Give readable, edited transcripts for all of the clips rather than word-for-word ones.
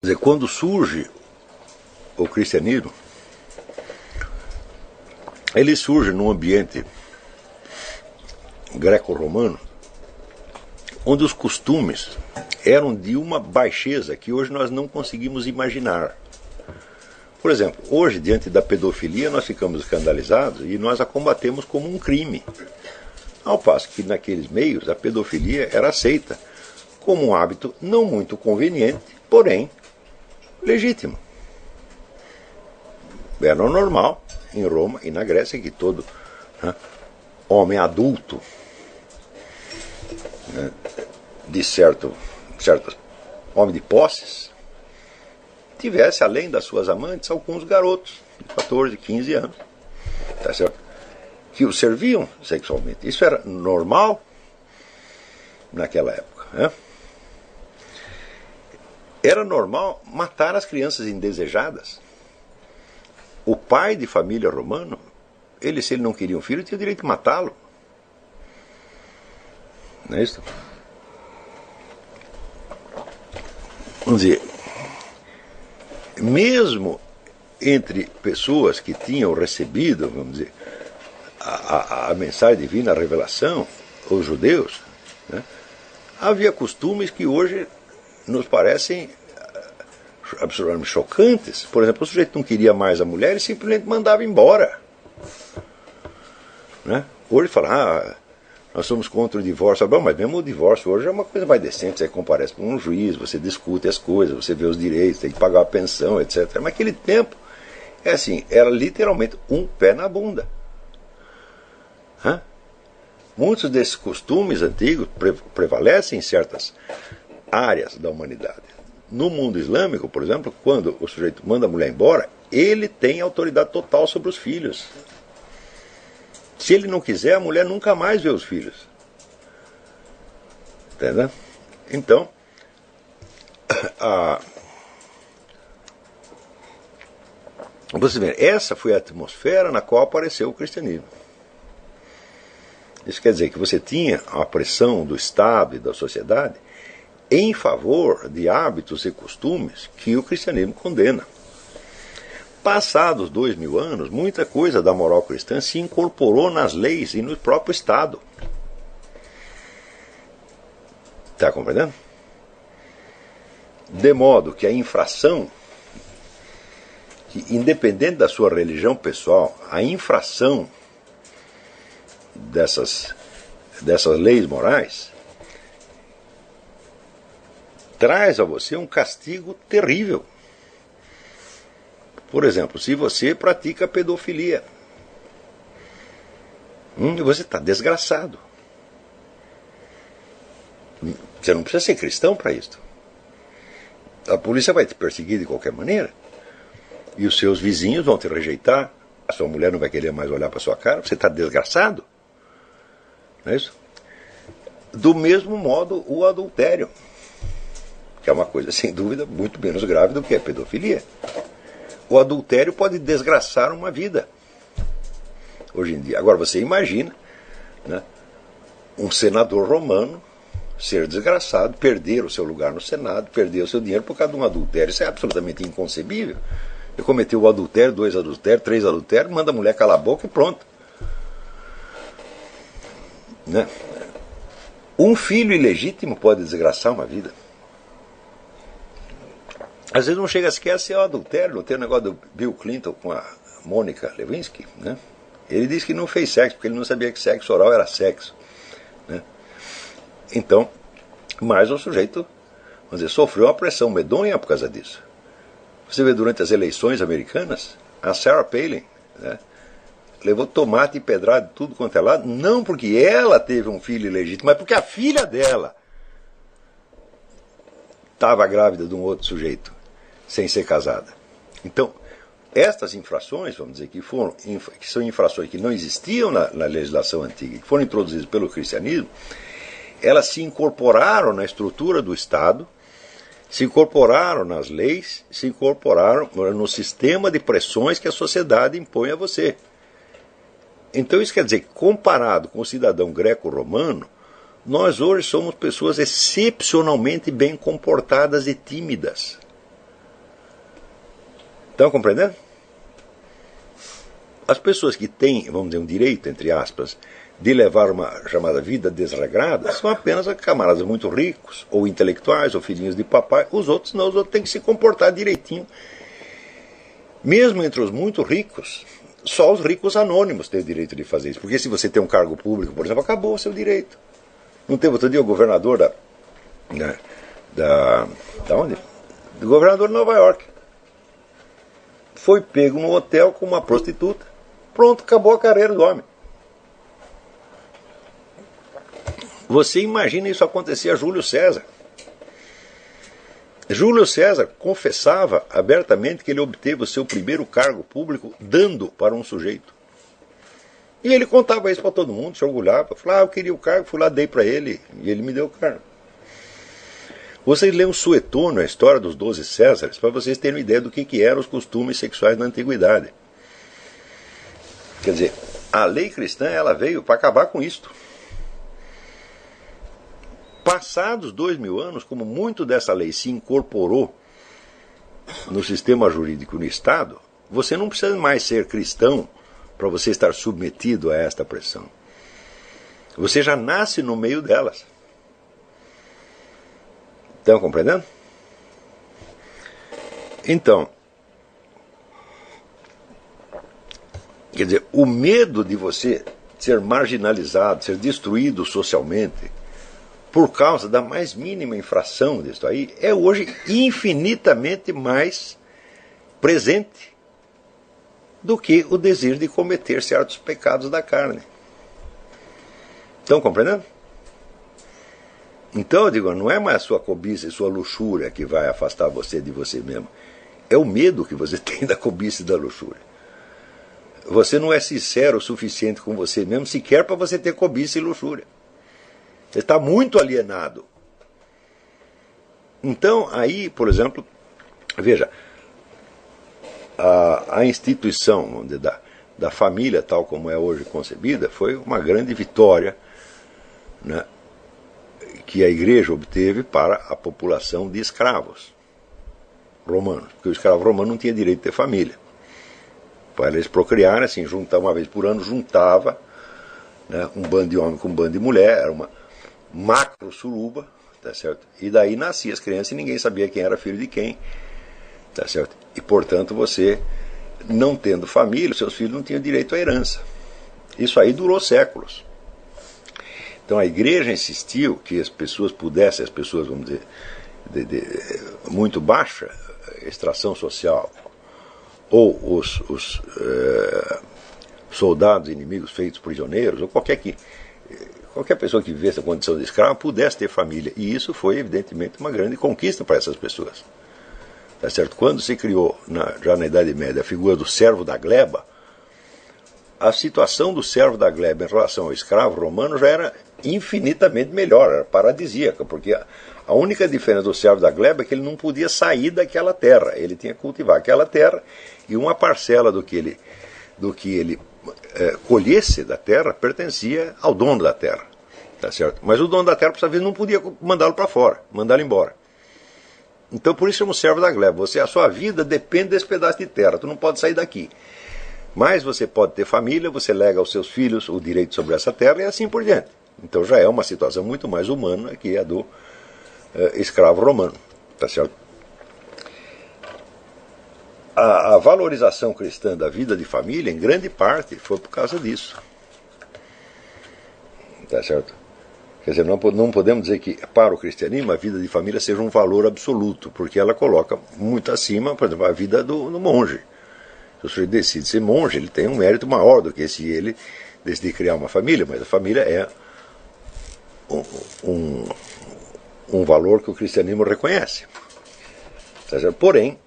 Quer dizer, quando surge o cristianismo, ele surge num ambiente greco-romano, onde os costumes eram de uma baixeza que hoje nós não conseguimos imaginar. Por exemplo, hoje, diante da pedofilia, nós ficamos escandalizados e nós a combatemos como um crime. Ao passo que, naqueles meios, a pedofilia era aceita como um hábito não muito conveniente, porém legítimo. Era normal em Roma e na Grécia que todo homem adulto de certo homem de posses tivesse, além das suas amantes, alguns garotos de 14, 15 anos, tá certo? Que o serviam sexualmente. Isso era normal naquela época. Né? Era normal matar as crianças indesejadas. O pai de família romano, se ele não queria um filho, tinha o direito de matá-lo. Não é isso? Vamos dizer, mesmo entre pessoas que tinham recebido, vamos dizer, a mensagem divina, a revelação, os judeus, né, havia costumes que hoje nos parecem absolutamente chocantes. Por exemplo, o sujeito não queria mais a mulher e simplesmente mandava embora. Né? Hoje fala, nós somos contra o divórcio. Bom, mas mesmo o divórcio hoje é uma coisa mais decente. Você comparece com um juiz, você discute as coisas, você vê os direitos, tem que pagar a pensão, etc. Mas naquele tempo, era literalmente um pé na bunda. Muitos desses costumes antigos prevalecem em certas áreas da humanidade. No mundo islâmico, por exemplo, quando o sujeito manda a mulher embora, ele tem autoridade total sobre os filhos. Se ele não quiser, a mulher nunca mais vê os filhos. Entendeu? Então, você vê, essa foi a atmosfera na qual apareceu o cristianismo. Isso quer dizer que você tinha a pressão do Estado e da sociedade em favor de hábitos e costumes que o cristianismo condena. Passados 2000 anos, muita coisa da moral cristã se incorporou nas leis e no próprio Estado. Está compreendendo? De modo que a infração, que independente da sua religião pessoal, a infração dessas leis morais traz a você um castigo terrível. Por exemplo, se você pratica pedofilia, você está desgraçado. Você não precisa ser cristão para isso. A polícia vai te perseguir de qualquer maneira. E os seus vizinhos vão te rejeitar. A sua mulher não vai querer mais olhar para a sua cara. Você está desgraçado. Não é isso? Do mesmo modo, o adultério, que é uma coisa, sem dúvida, muito menos grave do que a pedofilia. O adultério pode desgraçar uma vida hoje em dia. Agora você imagina, né, um senador romano ser desgraçado, perder o seu lugar no Senado, perder o seu dinheiro por causa de um adultério. Isso é absolutamente inconcebível. Ele cometeu o adultério, 2 adultérios, 3 adultérios, manda a mulher calar a boca e pronto. Né? Um filho ilegítimo pode desgraçar uma vida. Às vezes não chega sequer a ser o adultério. Não tem o negócio do Bill Clinton com a Mônica Lewinsky, né? Ele disse que não fez sexo, porque ele não sabia que sexo oral era sexo. Né? Então, mas o sujeito, vamos dizer, sofreu uma pressão medonha por causa disso. Você vê durante as eleições americanas, a Sarah Palin, né, levou tomate e pedrada de tudo quanto é lado, não porque ela teve um filho ilegítimo, mas porque a filha dela estava grávida de um outro sujeito, sem ser casada. Então, estas infrações, vamos dizer, que são infrações que não existiam na legislação antiga, que foram introduzidas pelo cristianismo, elas se incorporaram na estrutura do Estado, se incorporaram nas leis, se incorporaram no sistema de pressões que a sociedade impõe a você. Então isso quer dizer que, comparado com o cidadão greco-romano, nós hoje somos pessoas excepcionalmente bem comportadas e tímidas. Estão compreendendo? As pessoas que têm, vamos dizer, um direito, entre aspas, de levar uma chamada vida desregrada, são apenas camaradas muito ricos, ou intelectuais, ou filhinhos de papai. Os outros não, os outros têm que se comportar direitinho. Mesmo entre os muito ricos, só os ricos anônimos têm o direito de fazer isso. Porque se você tem um cargo público, por exemplo, acabou o seu direito. Não teve outro dia o governador da onde? Do governador de Nova York. Foi pego no hotel com uma prostituta. Pronto, acabou a carreira do homem. Você imagina isso acontecer a Júlio César. Júlio César confessava abertamente que ele obteve o seu primeiro cargo público dando para um sujeito. E ele contava isso para todo mundo, se orgulhava. Falava, eu queria o cargo, fui lá, dei para ele, e ele me deu o cargo. Vocês leem Suetônio, a história dos 12 Césares, para vocês terem uma ideia do que eram os costumes sexuais na antiguidade. Quer dizer, a lei cristã ela veio para acabar com isto. Passados 2000 anos, como muito dessa lei se incorporou no sistema jurídico no Estado, você não precisa mais ser cristão para você estar submetido a esta pressão. Você já nasce no meio delas. Estão compreendendo? Então, quer dizer, o medo de você ser marginalizado, ser destruído socialmente, por causa da mais mínima infração disso aí, é hoje infinitamente mais presente do que o desejo de cometer certos pecados da carne. Estão compreendendo? Então, eu digo, não é mais sua cobiça e sua luxúria que vai afastar você de você mesmo. É o medo que você tem da cobiça e da luxúria. Você não é sincero o suficiente com você mesmo, sequer para você ter cobiça e luxúria. Você está muito alienado. Então, aí, por exemplo, veja, a instituição, vamos dizer, da família tal como é hoje concebida foi uma grande vitória, né, que a igreja obteve para a população de escravos romanos. Porque o escravo romano não tinha direito de ter família. Para eles procriarem, assim, uma vez por ano, juntava, né, um bando de homem com um bando de mulher, era uma macro suruba, tá certo? E daí nasciam as crianças e ninguém sabia quem era filho de quem, tá certo? E portanto você, não tendo família, seus filhos não tinham direito à herança. Isso aí durou séculos. Então a igreja insistiu que as pessoas pudessem, as pessoas, vamos dizer, de muito baixa extração social, ou os soldados inimigos feitos prisioneiros, ou qualquer pessoa que vivesse a condição de escravo pudesse ter família. E isso foi, evidentemente, uma grande conquista para essas pessoas. Tá certo? Quando se criou, já na Idade Média, a figura do servo da gleba, a situação do servo da gleba em relação ao escravo romano já era infinitamente melhor, era paradisíaca, porque a única diferença do servo da gleba é que ele não podia sair daquela terra, ele tinha que cultivar aquela terra, e uma parcela do que ele colhesse da terra pertencia ao dono da terra, tá certo? Mas o dono da terra, por sua vez, não podia mandá-lo para fora, mandá-lo embora. Então por isso chama o servo da gleba. A sua vida depende desse pedaço de terra, tu não pode sair daqui. Mas você pode ter família, você lega aos seus filhos o direito sobre essa terra e assim por diante. Então já é uma situação muito mais humana que a do escravo romano, tá certo? A valorização cristã da vida de família, em grande parte, foi por causa disso. Tá certo? Quer dizer, não podemos dizer que para o cristianismo a vida de família seja um valor absoluto, porque ela coloca muito acima, por exemplo, a vida do monge. Se o sujeito decide ser monge, ele tem um mérito maior do que se ele decidir criar uma família, mas a família é um valor que o cristianismo reconhece. Tá certo? Porém,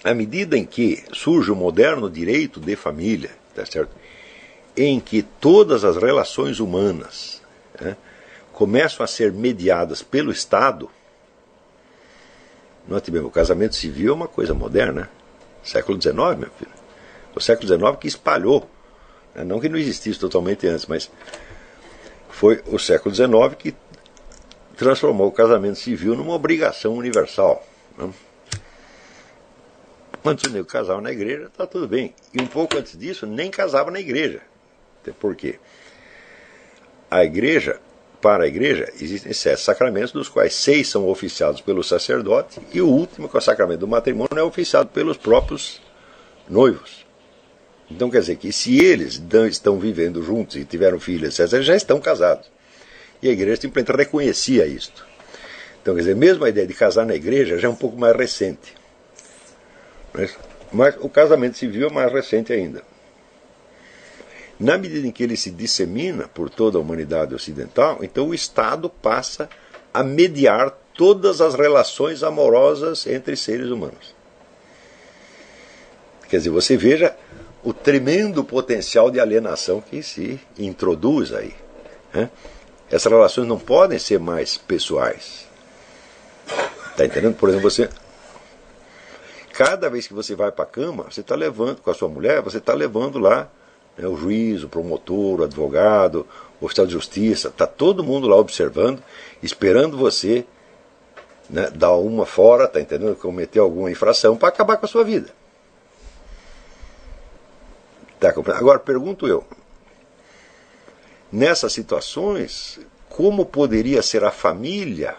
à medida em que surge o moderno direito de família, tá certo? Em que todas as relações humanas, né, começam a ser mediadas pelo Estado, note bem, o casamento civil é uma coisa moderna, século XIX, meu filho. O século XIX que espalhou, né, não que não existisse totalmente antes, mas foi o século XIX que transformou o casamento civil numa obrigação universal, né? Antes o nego casava na igreja, tá tudo bem. E um pouco antes disso, nem casava na igreja. Por quê? Para a igreja, existem 7 sacramentos, dos quais 6 são oficiados pelo sacerdote, e o último, que é o sacramento do matrimônio, é oficiado pelos próprios noivos. Então quer dizer que se eles estão vivendo juntos e tiveram filhos, etc., eles já estão casados. E a igreja simplesmente reconhecia isto. Então quer dizer, mesmo a ideia de casar na igreja já é um pouco mais recente. Mas o casamento civil é mais recente ainda. Na medida em que ele se dissemina por toda a humanidade ocidental, então o Estado passa a mediar todas as relações amorosas entre seres humanos. Quer dizer, você veja o tremendo potencial de alienação que se introduz aí. Né? Essas relações não podem ser mais pessoais. Está entendendo? Por exemplo, cada vez que você vai para a cama, você está levando, com a sua mulher, você está levando lá, né, o juiz, o promotor, o advogado, o oficial de justiça, está todo mundo lá observando, esperando você, né, dar uma fora, está entendendo? Cometer alguma infração para acabar com a sua vida. Tá compreendendo? Agora pergunto eu, nessas situações, como poderia ser a família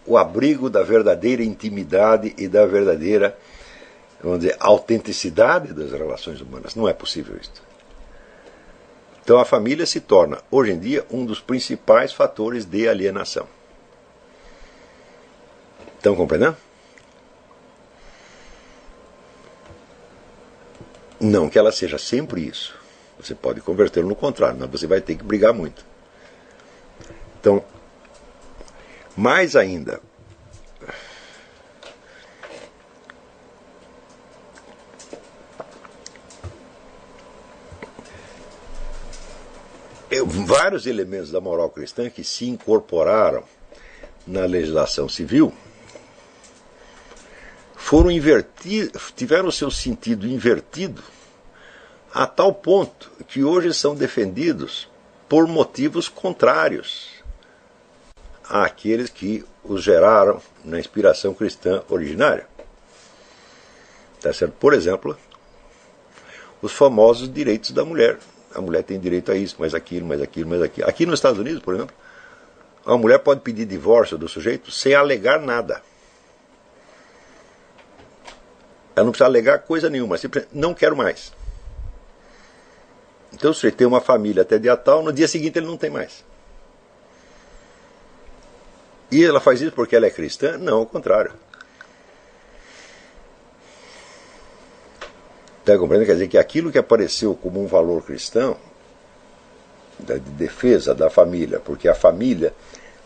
o abrigo da verdadeira intimidade e da verdadeira, vamos dizer, autenticidade das relações humanas? Não é possível isso. Então a família se torna, hoje em dia, um dos principais fatores de alienação. Estão compreendendo? Não que ela seja sempre isso. Você pode convertê-lo no contrário, mas você vai ter que brigar muito. Então, mais ainda, vários elementos da moral cristã que se incorporaram na legislação civil foram invertidos, tiveram o seu sentido invertido a tal ponto que hoje são defendidos por motivos contrários àqueles que os geraram na inspiração cristã originária. Tá certo? Por exemplo, os famosos direitos da mulher. A mulher tem direito a isso, mais aquilo, mais aquilo, mais aquilo. Aqui nos Estados Unidos, por exemplo, a mulher pode pedir divórcio do sujeito sem alegar nada. Ela não precisa alegar coisa nenhuma, simplesmente não quero mais. Então, se ele tem uma família até dia tal, no dia seguinte ele não tem mais. E ela faz isso porque ela é cristã? Não, ao contrário. Está compreendendo? Quer dizer que aquilo que apareceu como um valor cristão, de defesa da família, porque a família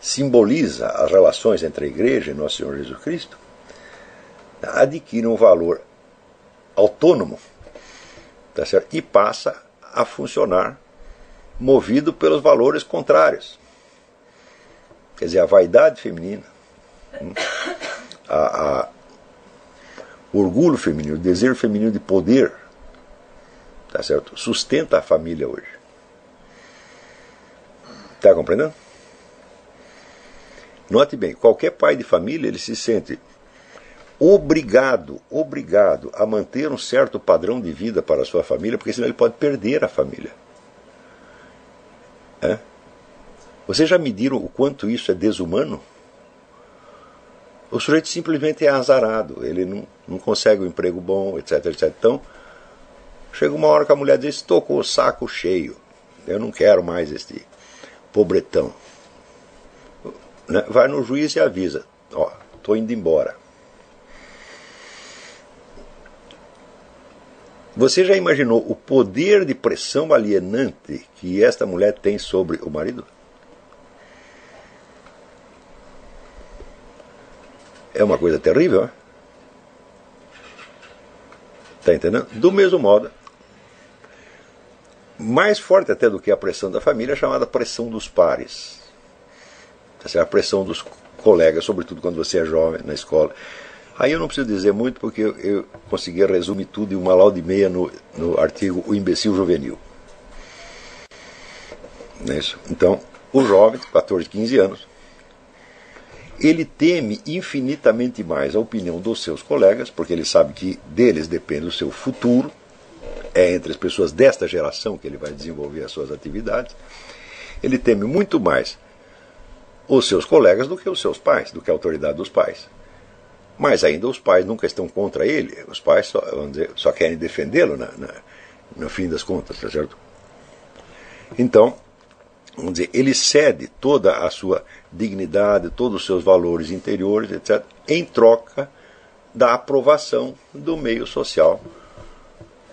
simboliza as relações entre a igreja e nosso Senhor Jesus Cristo, adquire um valor autônomo, tá certo? E passa a funcionar movido pelos valores contrários. Quer dizer, a vaidade feminina, o orgulho feminino, o desejo feminino de poder, tá certo? Sustenta a família hoje. Está compreendendo? Note bem, qualquer pai de família, ele se sente obrigado a manter um certo padrão de vida para a sua família, porque senão ele pode perder a família. É? Vocês já mediram o quanto isso é desumano? O sujeito simplesmente é azarado, ele não consegue um emprego bom, etc, etc. Então, chega uma hora que a mulher diz, estou com o saco cheio, eu não quero mais este pobretão. Né? Vai no juiz e avisa, ó, estou indo embora. Você já imaginou o poder de pressão alienante que esta mulher tem sobre o marido? É uma coisa terrível, né? Está entendendo? Do mesmo modo, mais forte até do que a pressão da família, é chamada pressão dos pares. A pressão dos colegas, sobretudo quando você é jovem, na escola. Aí eu não preciso dizer muito, porque eu consegui resumir tudo em uma lauda e meia no artigo O Imbecil Juvenil. Não é isso? Então, o jovem, 14, 15 anos, ele teme infinitamente mais a opinião dos seus colegas, porque ele sabe que deles depende o seu futuro, é entre as pessoas desta geração que ele vai desenvolver as suas atividades. Ele teme muito mais os seus colegas do que os seus pais, do que a autoridade dos pais. Mas ainda os pais nunca estão contra ele, os pais só, vamos dizer, só querem defendê-lo no fim das contas, tá certo? Então, vamos dizer, ele cede toda a sua dignidade, todos os seus valores interiores, etc., em troca da aprovação do meio social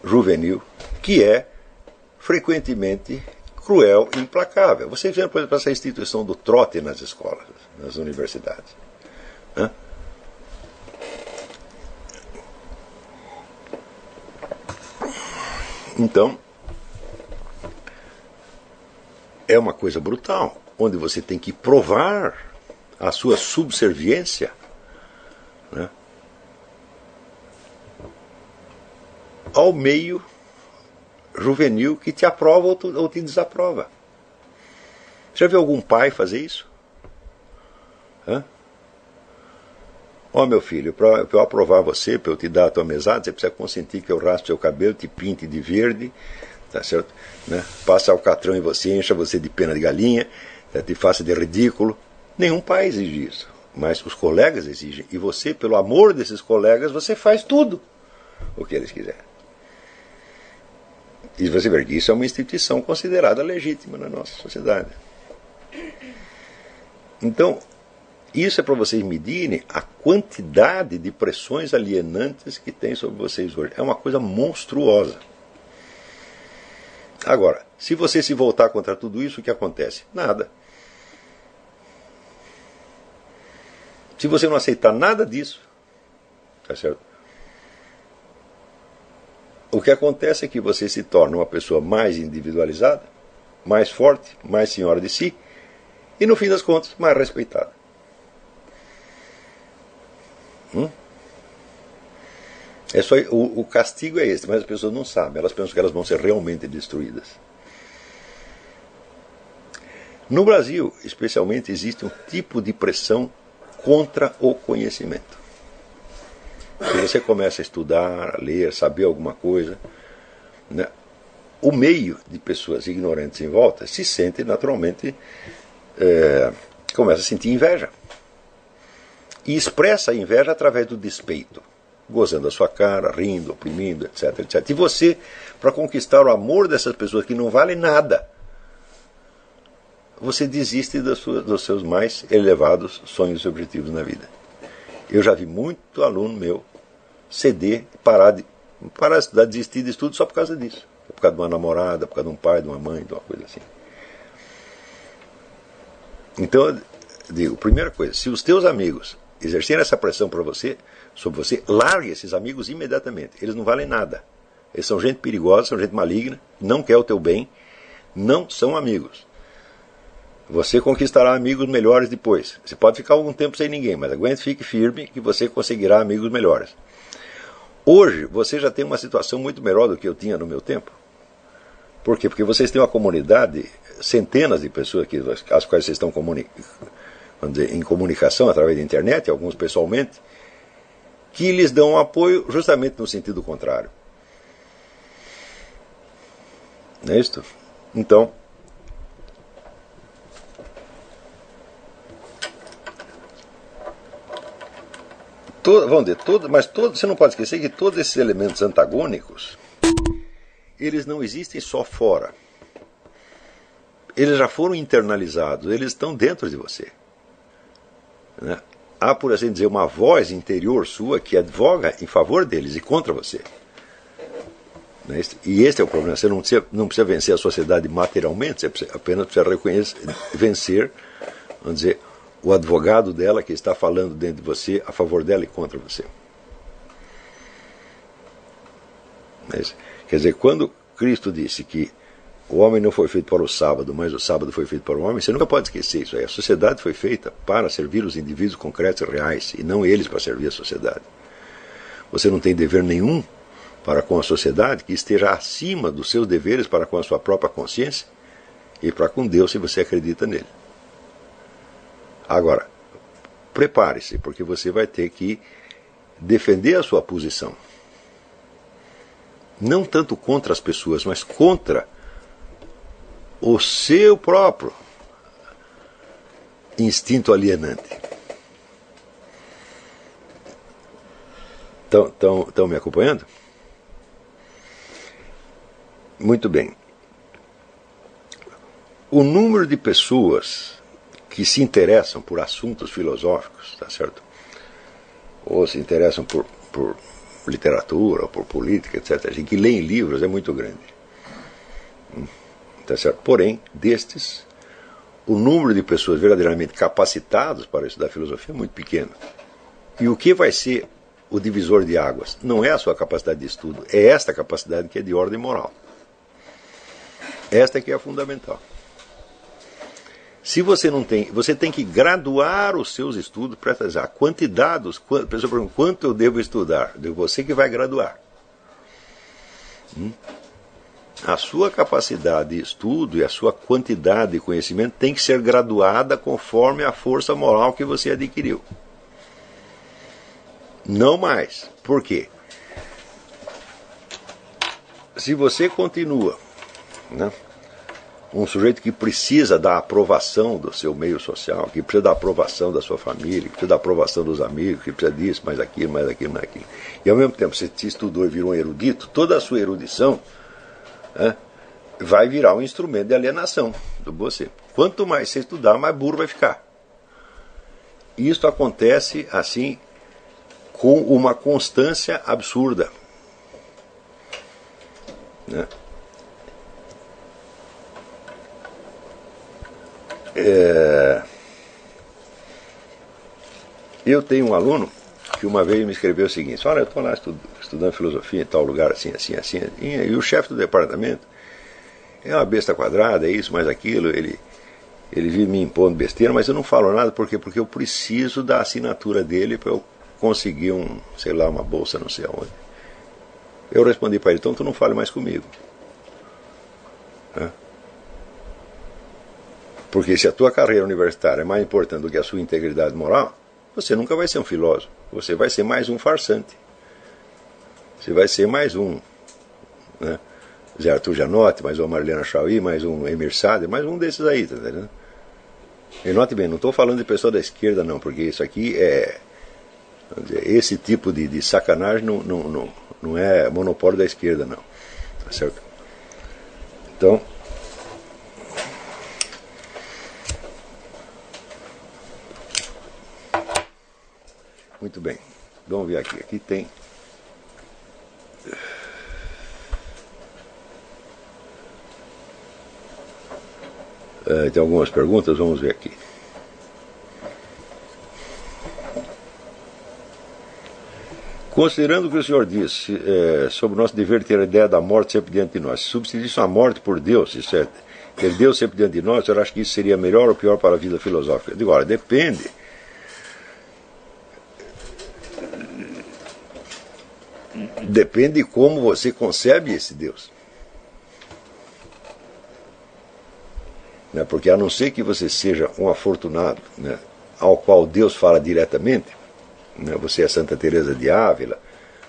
juvenil, que é frequentemente cruel e implacável. Vocês viram, por exemplo, essa instituição do trote nas escolas, nas universidades, né? Então, é uma coisa brutal, onde você tem que provar a sua subserviência, né, ao meio juvenil que te aprova ou te desaprova. Já viu algum pai fazer isso? Ó, meu filho, para eu aprovar você, para eu te dar a tua mesada, você precisa consentir que eu raspe seu cabelo, te pinte de verde, tá certo? Né? Passa alcatrão em você, encha você de pena de galinha, te faça de ridículo. Nenhum pai exige isso, mas os colegas exigem. E você, pelo amor desses colegas, você faz tudo o que eles quiserem. E você vê que isso é uma instituição considerada legítima na nossa sociedade. Então, isso é para vocês medirem a quantidade de pressões alienantes que tem sobre vocês hoje. É uma coisa monstruosa. Agora, se você se voltar contra tudo isso, o que acontece? Nada. Se você não aceitar nada disso, tá certo? O que acontece é que você se torna uma pessoa mais individualizada, mais forte, mais senhora de si, e no fim das contas, mais respeitada. É só, o castigo é esse, mas as pessoas não sabem, elas pensam que elas vão ser realmente destruídas. No Brasil, especialmente, existe um tipo de pressão contra o conhecimento. Se você começa a estudar, a ler, saber alguma coisa, né, o meio de pessoas ignorantes em volta se sente naturalmente, começa a sentir inveja. E expressa a inveja através do despeito, gozando a sua cara, rindo, oprimindo, etc, etc. E você, para conquistar o amor dessas pessoas que não valem nada, você desiste dos seus mais elevados sonhos e objetivos na vida. Eu já vi muito aluno meu ceder, parar de estudar, desistir de estudo só por causa disso. Por causa de uma namorada, por causa de um pai, de uma mãe, de uma coisa assim. Então, eu digo, primeira coisa, se os teus amigos exercerem essa pressão sobre você, largue esses amigos imediatamente. Eles não valem nada. Eles são gente perigosa, são gente maligna, não quer o teu bem, não são amigos. Você conquistará amigos melhores depois. Você pode ficar algum tempo sem ninguém, mas aguente, fique firme que você conseguirá amigos melhores. Hoje, você já tem uma situação muito melhor do que eu tinha no meu tempo. Por quê? Porque vocês têm uma comunidade, centenas de pessoas as quais vocês estão em comunicação através da internet, alguns pessoalmente, que lhes dão apoio justamente no sentido contrário. Não é isto? Então, você não pode esquecer que todos esses elementos antagônicos, eles não existem só fora. Eles já foram internalizados, eles estão dentro de você. Né? Há, por assim dizer, uma voz interior sua que advoga em favor deles e contra você. E este é o problema. Você não precisa vencer a sociedade materialmente, você apenas precisa vencer, vamos dizer, o advogado dela que está falando dentro de você a favor dela e contra você. Quer dizer, quando Cristo disse que o homem não foi feito para o sábado, mas o sábado foi feito para o homem, você nunca pode esquecer isso aí. A sociedade foi feita para servir os indivíduos concretos e reais, e não eles para servir a sociedade. Você não tem dever nenhum para com a sociedade que esteja acima dos seus deveres para com a sua própria consciência e para com Deus, se você acredita nele. Agora, prepare-se, porque você vai ter que defender a sua posição. Não tanto contra as pessoas, mas contra o seu próprio instinto alienante. Estão me acompanhando? Muito bem. O número de pessoas que se interessam por assuntos filosóficos, tá certo? Ou se interessam por literatura, ou por política, etc., que leem livros é muito grande. Tá certo? Porém, destes, o número de pessoas verdadeiramente capacitadas para estudar filosofia é muito pequeno. E o que vai ser o divisor de águas? Não é a sua capacidade de estudo, é esta capacidade que é de ordem moral. Esta que é a fundamental. Se você não tem, você tem que graduar os seus estudos para fazer a quantidade, a pessoa pergunta, quanto eu devo estudar? Você que vai graduar. A sua capacidade de estudo e a sua quantidade de conhecimento tem que ser graduada conforme a força moral que você adquiriu. Não mais. Por quê? Se você continua, né, um sujeito que precisa da aprovação do seu meio social, que precisa da aprovação da sua família, que precisa da aprovação dos amigos, que precisa disso, mais aquilo, mais aquilo, mais aquilo. E ao mesmo tempo você estudou e virou um erudito, toda a sua erudição, né, vai virar um instrumento de alienação do você. Quanto mais você estudar, mais burro vai ficar. Isso acontece assim com uma constância absurda. Né? Eu tenho um aluno que uma vez me escreveu o seguinte: olha, eu estou lá estudando filosofia em tal lugar, assim, assim, assim, e o chefe do departamento é uma besta quadrada, é isso, mais aquilo, ele vive me impondo besteira, mas eu não falo nada, por quê? Porque eu preciso da assinatura dele para eu conseguir sei lá, uma bolsa não sei aonde. Eu respondi para ele: então tu não fale mais comigo. Porque se a tua carreira universitária é mais importante do que a sua integridade moral, você nunca vai ser um filósofo. Você vai ser mais um farsante. Você vai ser mais um, né, Zé Arthur Janotti, mais uma Marlene Chauí, mais um Emir Sader, mais um desses aí, tá entendendo? E note bem, não estou falando de pessoa da esquerda não, porque isso aqui é, vamos dizer, esse tipo de sacanagem não é monopólio da esquerda não, tá certo? Então, muito bem, vamos ver aqui. Aqui tem algumas perguntas, vamos ver aqui. Considerando o que o senhor disse sobre o nosso dever ter a ideia da morte sempre diante de nós, se substituísse a morte por Deus, isso é, ter Deus sempre diante de nós, o senhor acha que isso seria melhor ou pior para a vida filosófica? Eu digo, olha, depende. Depende de como você concebe esse Deus. Né? Porque a não ser que você seja um afortunado, né, ao qual Deus fala diretamente, né, você é Santa Teresa de Ávila,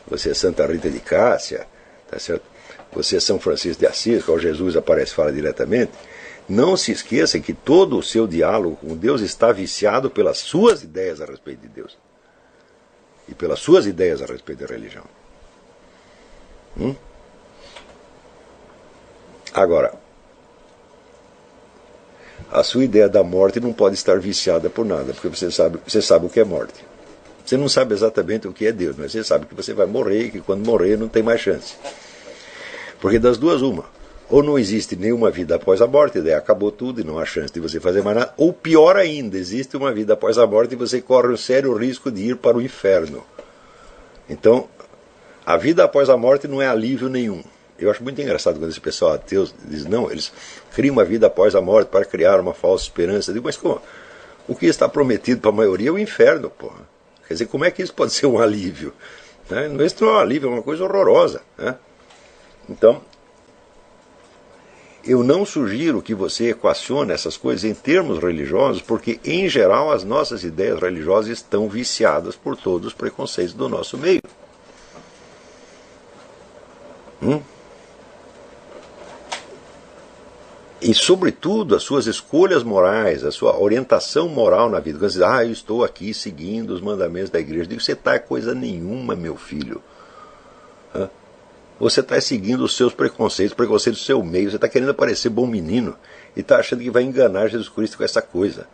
você é Santa Rita de Cássia, tá certo? Você é São Francisco de Assis, qual Jesus aparece e fala diretamente, não se esqueça que todo o seu diálogo com Deus está viciado pelas suas ideias a respeito de Deus. E pelas suas ideias a respeito da religião. Agora, a sua ideia da morte não pode estar viciada por nada, porque você sabe o que é morte. Você não sabe exatamente o que é Deus, mas você sabe que você vai morrer e que quando morrer não tem mais chance. Porque das duas uma, ou não existe nenhuma vida após a morte, daí acabou tudo e não há chance de você fazer mais nada, ou pior ainda, existe uma vida após a morte e você corre um sério risco de ir para o inferno. Então, a vida após a morte não é alívio nenhum. Eu acho muito engraçado quando esse pessoal ateu diz, não, eles criam uma vida após a morte para criar uma falsa esperança. Eu digo, mas como? O que está prometido para a maioria é o inferno, porra. Quer dizer, como é que isso pode ser um alívio? Né? Isso não é um alívio, é uma coisa horrorosa. Né? Então, eu não sugiro que você equacione essas coisas em termos religiosos, porque, em geral, as nossas ideias religiosas estão viciadas por todos os preconceitos do nosso meio. E, sobretudo, as suas escolhas morais, a sua orientação moral na vida. Quando você diz, eu estou aqui seguindo os mandamentos da igreja. Eu digo, você está coisa nenhuma, meu filho. Você está seguindo os seus preconceitos do seu meio. Você está querendo parecer bom menino e está achando que vai enganar Jesus Cristo com essa coisa.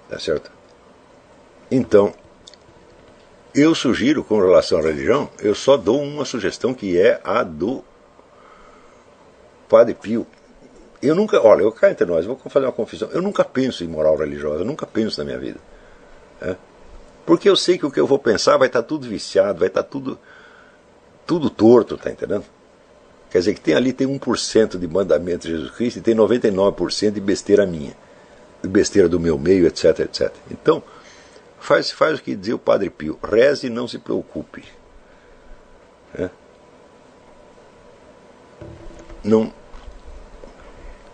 Tá certo? Então, eu sugiro, com relação à religião, eu só dou uma sugestão, que é a do Padre Pio. Eu nunca, olha, eu cá entre nós, vou fazer uma confissão, eu nunca penso em moral religiosa, eu nunca penso na minha vida. Porque eu sei que o que eu vou pensar vai estar tudo viciado, vai estar tudo torto, tá entendendo? Quer dizer que ali tem 1% de mandamento de Jesus Cristo e tem 99% de besteira minha, de besteira do meu meio, etc, etc. Então, faz o que dizia o Padre Pio, reze e não se preocupe. Não,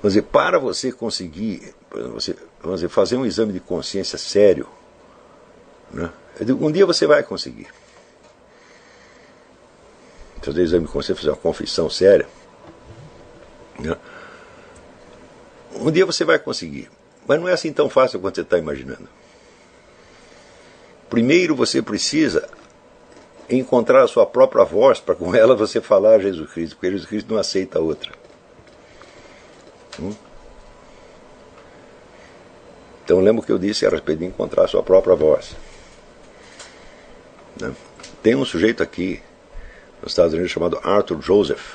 vamos dizer, para você conseguir, vamos dizer, fazer um exame de consciência sério, né? Um dia você vai conseguir. Fazer exame de consciência, fazer uma confissão séria, né? Um dia você vai conseguir, mas não é assim tão fácil quanto você está imaginando. Primeiro você precisa encontrar a sua própria voz para com ela você falar a Jesus Cristo, porque Jesus Cristo não aceita outra. Então lembra o que eu disse a respeito de encontrar a sua própria voz, né? Tem um sujeito aqui nos Estados Unidos chamado Arthur Joseph.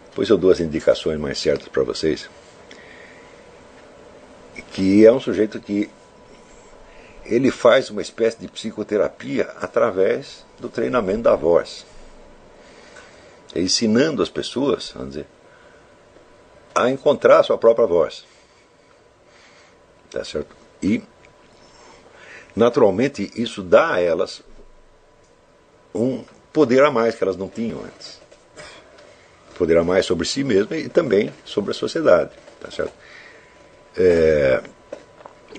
Depois eu dou as indicações mais certas para vocês. Que é um sujeito que ele faz uma espécie de psicoterapia através do treinamento da voz, ensinando as pessoas, vamos dizer, a encontrar a sua própria voz. Tá certo? E, naturalmente, isso dá a elas um poder a mais que elas não tinham antes. Poder a mais sobre si mesmo e também sobre a sociedade. Tá certo?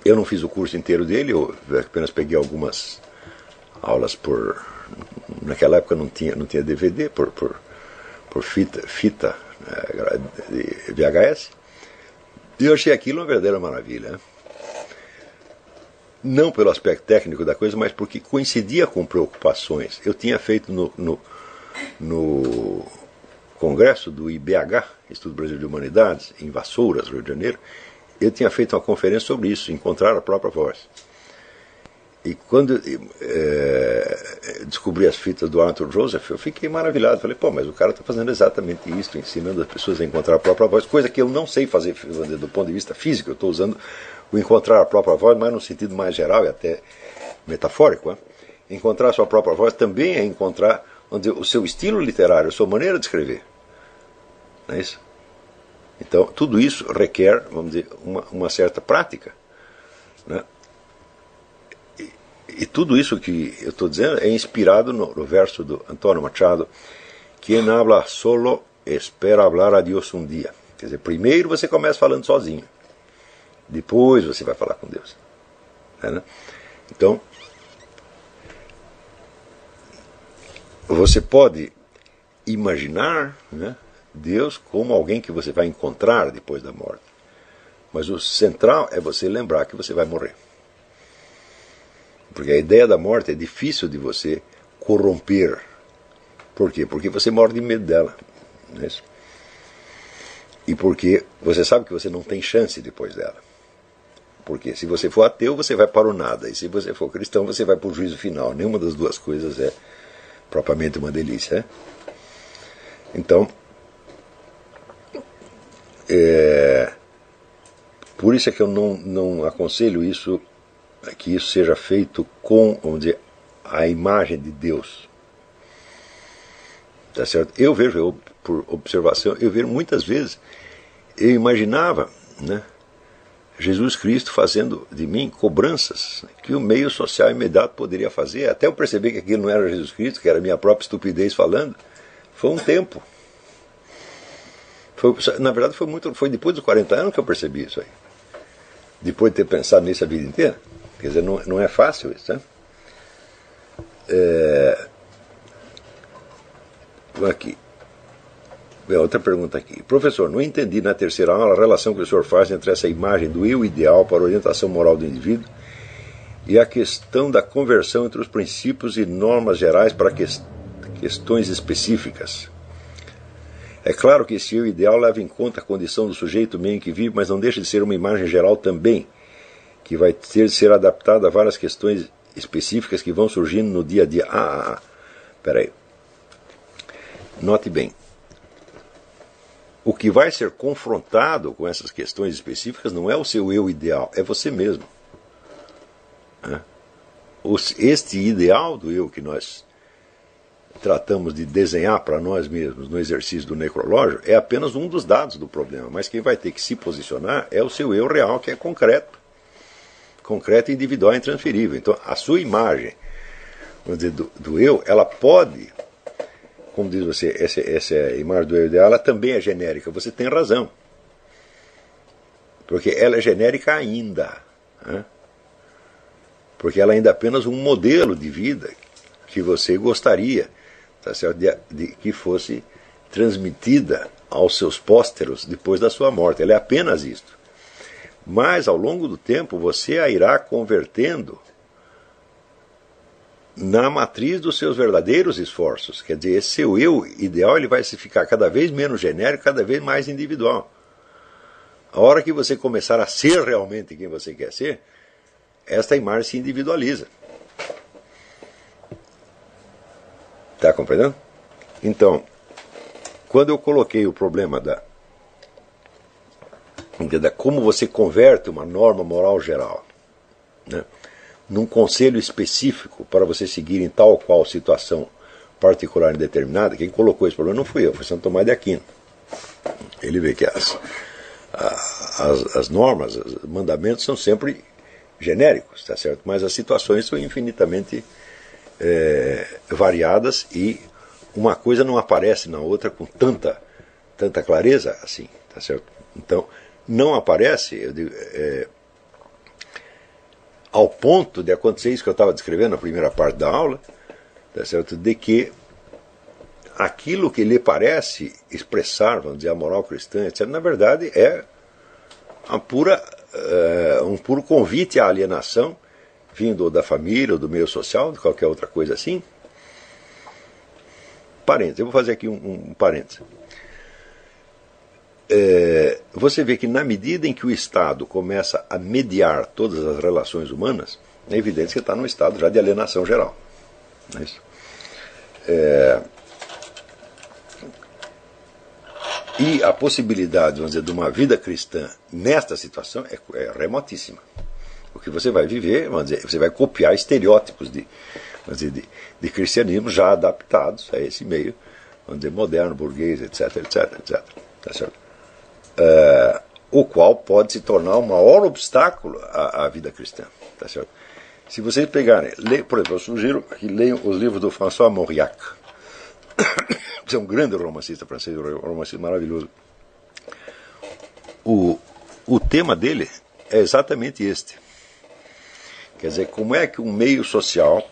Eu não fiz o curso inteiro dele, eu apenas peguei algumas aulas por... Naquela época não tinha DVD, por fita de VHS. E eu achei aquilo uma verdadeira maravilha, né? Não pelo aspecto técnico da coisa, mas porque coincidia com preocupações. Eu tinha feito no congresso do IBH, Instituto Brasileiro de Humanidades, em Vassouras, Rio de Janeiro, eu tinha feito uma conferência sobre isso, encontrar a própria voz. E quando descobri as fitas do Arthur Joseph, eu fiquei maravilhado. Falei, mas o cara está fazendo exatamente isso, ensinando as pessoas a encontrar a própria voz, coisa que eu não sei fazer do ponto de vista físico. Eu estou usando o encontrar a própria voz, mas no sentido mais geral e até metafórico. Né? Encontrar a sua própria voz também é encontrar o seu estilo literário, a sua maneira de escrever. Não é isso? Então, tudo isso requer, vamos dizer, uma certa prática. Né? E tudo isso que eu estou dizendo é inspirado no verso do Antônio Machado, quien habla solo espera hablar a Dios un día. Quer dizer, primeiro você começa falando sozinho, depois você vai falar com Deus. Né? Então, você pode imaginar, né, Deus como alguém que você vai encontrar depois da morte. Mas o central é você lembrar que você vai morrer. Porque a ideia da morte é difícil de você corromper. Por quê? Porque você morre de medo dela. Não é isso? E porque você sabe que você não tem chance depois dela. Porque se você for ateu, você vai para o nada. E se você for cristão, você vai para o juízo final. Nenhuma das duas coisas é propriamente uma delícia. Né? Então, por isso é que eu não aconselho isso, que isso seja feito com, vamos dizer, a imagem de Deus. Tá certo? Eu vejo, por observação, eu vejo muitas vezes, eu imaginava, né, Jesus Cristo fazendo de mim cobranças que o meio social imediato poderia fazer. Até eu perceber que aquilo não era Jesus Cristo, que era a minha própria estupidez falando. Foi um tempo. Na verdade, foi depois dos 40 anos que eu percebi isso aí. Depois de ter pensado nisso a vida inteira. Quer dizer, não é fácil isso, né? Aqui. Outra pergunta aqui. Professor, não entendi na terceira aula a relação que o senhor faz entre essa imagem do eu ideal para a orientação moral do indivíduo e a questão da conversão entre os princípios e normas gerais para questões específicas. É claro que esse eu ideal leva em conta a condição do sujeito meio em que vive, mas não deixa de ser uma imagem geral também, que vai ter de ser adaptada a várias questões específicas que vão surgindo no dia a dia. Peraí. Note bem. O que vai ser confrontado com essas questões específicas não é o seu eu ideal, é você mesmo. Este ideal do eu que nós tratamos de desenhar para nós mesmos no exercício do necrológio é apenas um dos dados do problema, mas quem vai ter que se posicionar é o seu eu real, que é concreto, individual e intransferível. Então a sua imagem, vamos dizer, do eu, ela pode, como diz você, essa imagem do eu ideal, ela também é genérica. Você tem razão, porque ela é genérica ainda, porque ela ainda é apenas um modelo de vida que você gostaria, tá certo, de que fosse transmitida aos seus pósteros depois da sua morte. Ela é apenas isto. Mas, ao longo do tempo, você a irá convertendo na matriz dos seus verdadeiros esforços. Quer dizer, esse seu eu ideal ele vai se ficar cada vez menos genérico, cada vez mais individual. A hora que você começar a ser realmente quem você quer ser, esta imagem se individualiza. Está compreendendo? Então, quando eu coloquei o problema da como você converte uma norma moral geral, né, num conselho específico para você seguir em tal ou qual situação particular indeterminada, quem colocou esse problema não fui eu, foi Santo Tomás de Aquino. Ele vê que as normas, os mandamentos são sempre genéricos, tá certo? Mas as situações são infinitamente variadas e uma coisa não aparece na outra com tanta clareza assim, tá certo? Então, não aparece, eu digo, ao ponto de acontecer isso que eu estava descrevendo na primeira parte da aula, tá certo? De que aquilo que lhe parece expressar, vamos dizer, a moral cristã, etc., na verdade é um puro convite à alienação, vindo da família, ou do meio social, de qualquer outra coisa assim. Parênteses, eu vou fazer aqui um parênteses. Você vê que na medida em que o Estado começa a mediar todas as relações humanas, é evidente que está num estado já de alienação geral. Não é isso? E a possibilidade, vamos dizer, de uma vida cristã nesta situação é remotíssima. O que você vai viver, vamos dizer, você vai copiar estereótipos de cristianismo já adaptados a esse meio, vamos dizer, moderno, burguês, etc, etc, etc. Tá certo? O qual pode se tornar o maior obstáculo à vida cristã. Tá certo? Se vocês pegarem, por exemplo, eu sugiro que leiam os livros do François Mauriac. Você é um grande romancista francês, um romancista maravilhoso. O tema dele é exatamente este. Quer dizer, como é que um meio social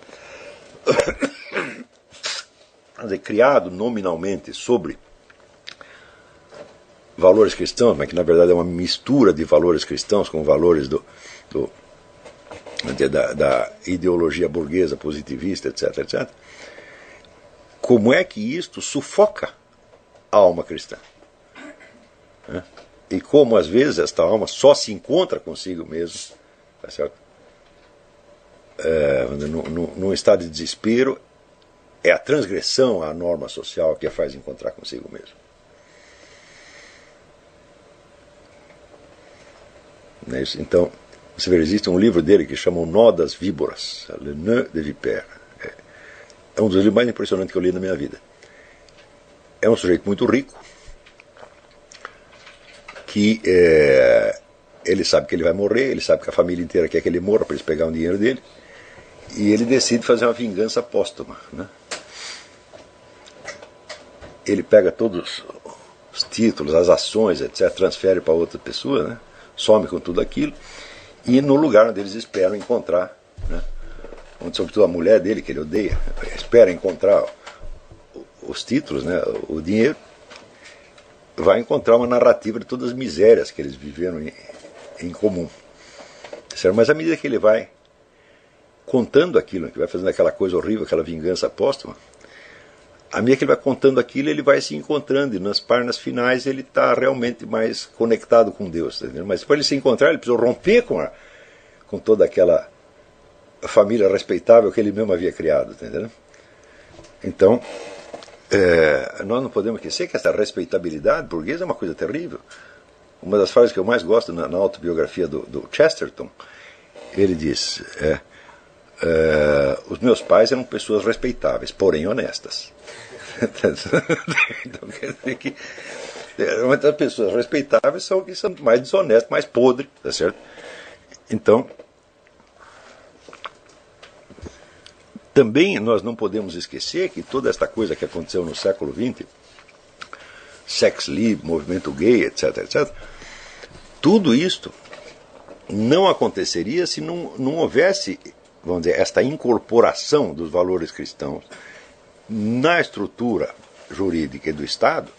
quer dizer, criado nominalmente sobre valores cristãos, mas que na verdade é uma mistura de valores cristãos com valores da ideologia burguesa, positivista, etc, etc. Como é que isto sufoca a alma cristã? E como às vezes esta alma só se encontra consigo mesmo, tá certo? Num estado de desespero, é a transgressão à norma social que a faz encontrar consigo mesmo. Não é isso? Então, você vê, existe um livro dele que chama O Nó das Víboras, Le Nœud des Vipères. É um dos livros mais impressionantes que eu li na minha vida. É um sujeito muito rico, que ele sabe que ele vai morrer, ele sabe que a família inteira quer que ele morra para eles pegarem o dinheiro dele, e ele decide fazer uma vingança póstuma, né? Ele pega todos os títulos, as ações, etc., transfere para outra pessoa, né? Some com tudo aquilo, e no lugar onde eles esperam encontrar, né? Onde sobretudo a mulher dele, que ele odeia, espera encontrar os títulos, né? O dinheiro, vai encontrar uma narrativa de todas as misérias que eles viveram em comum. Mas à medida que ele vai contando aquilo, que vai fazendo aquela coisa horrível, aquela vingança póstuma, à medida que ele vai contando aquilo, ele vai se encontrando, e nas páginas finais ele está realmente mais conectado com Deus. Tá entendendo? Mas para ele se encontrar, ele precisou romper com toda aquela família respeitável que ele mesmo havia criado. Tá entendendo? Então, nós não podemos esquecer que essa respeitabilidade burguesa é uma coisa terrível. Uma das frases que eu mais gosto na autobiografia do Chesterton, ele diz: os meus pais eram pessoas respeitáveis, porém honestas. Então quer dizer que as pessoas respeitáveis são que são mais desonestas, mais podres, tá certo? Então, também nós não podemos esquecer que toda esta coisa que aconteceu no século XX, sex livre, movimento gay, etc., etc., tudo isto não aconteceria se não houvesse, vamos dizer, esta incorporação dos valores cristãos na estrutura jurídica do Estado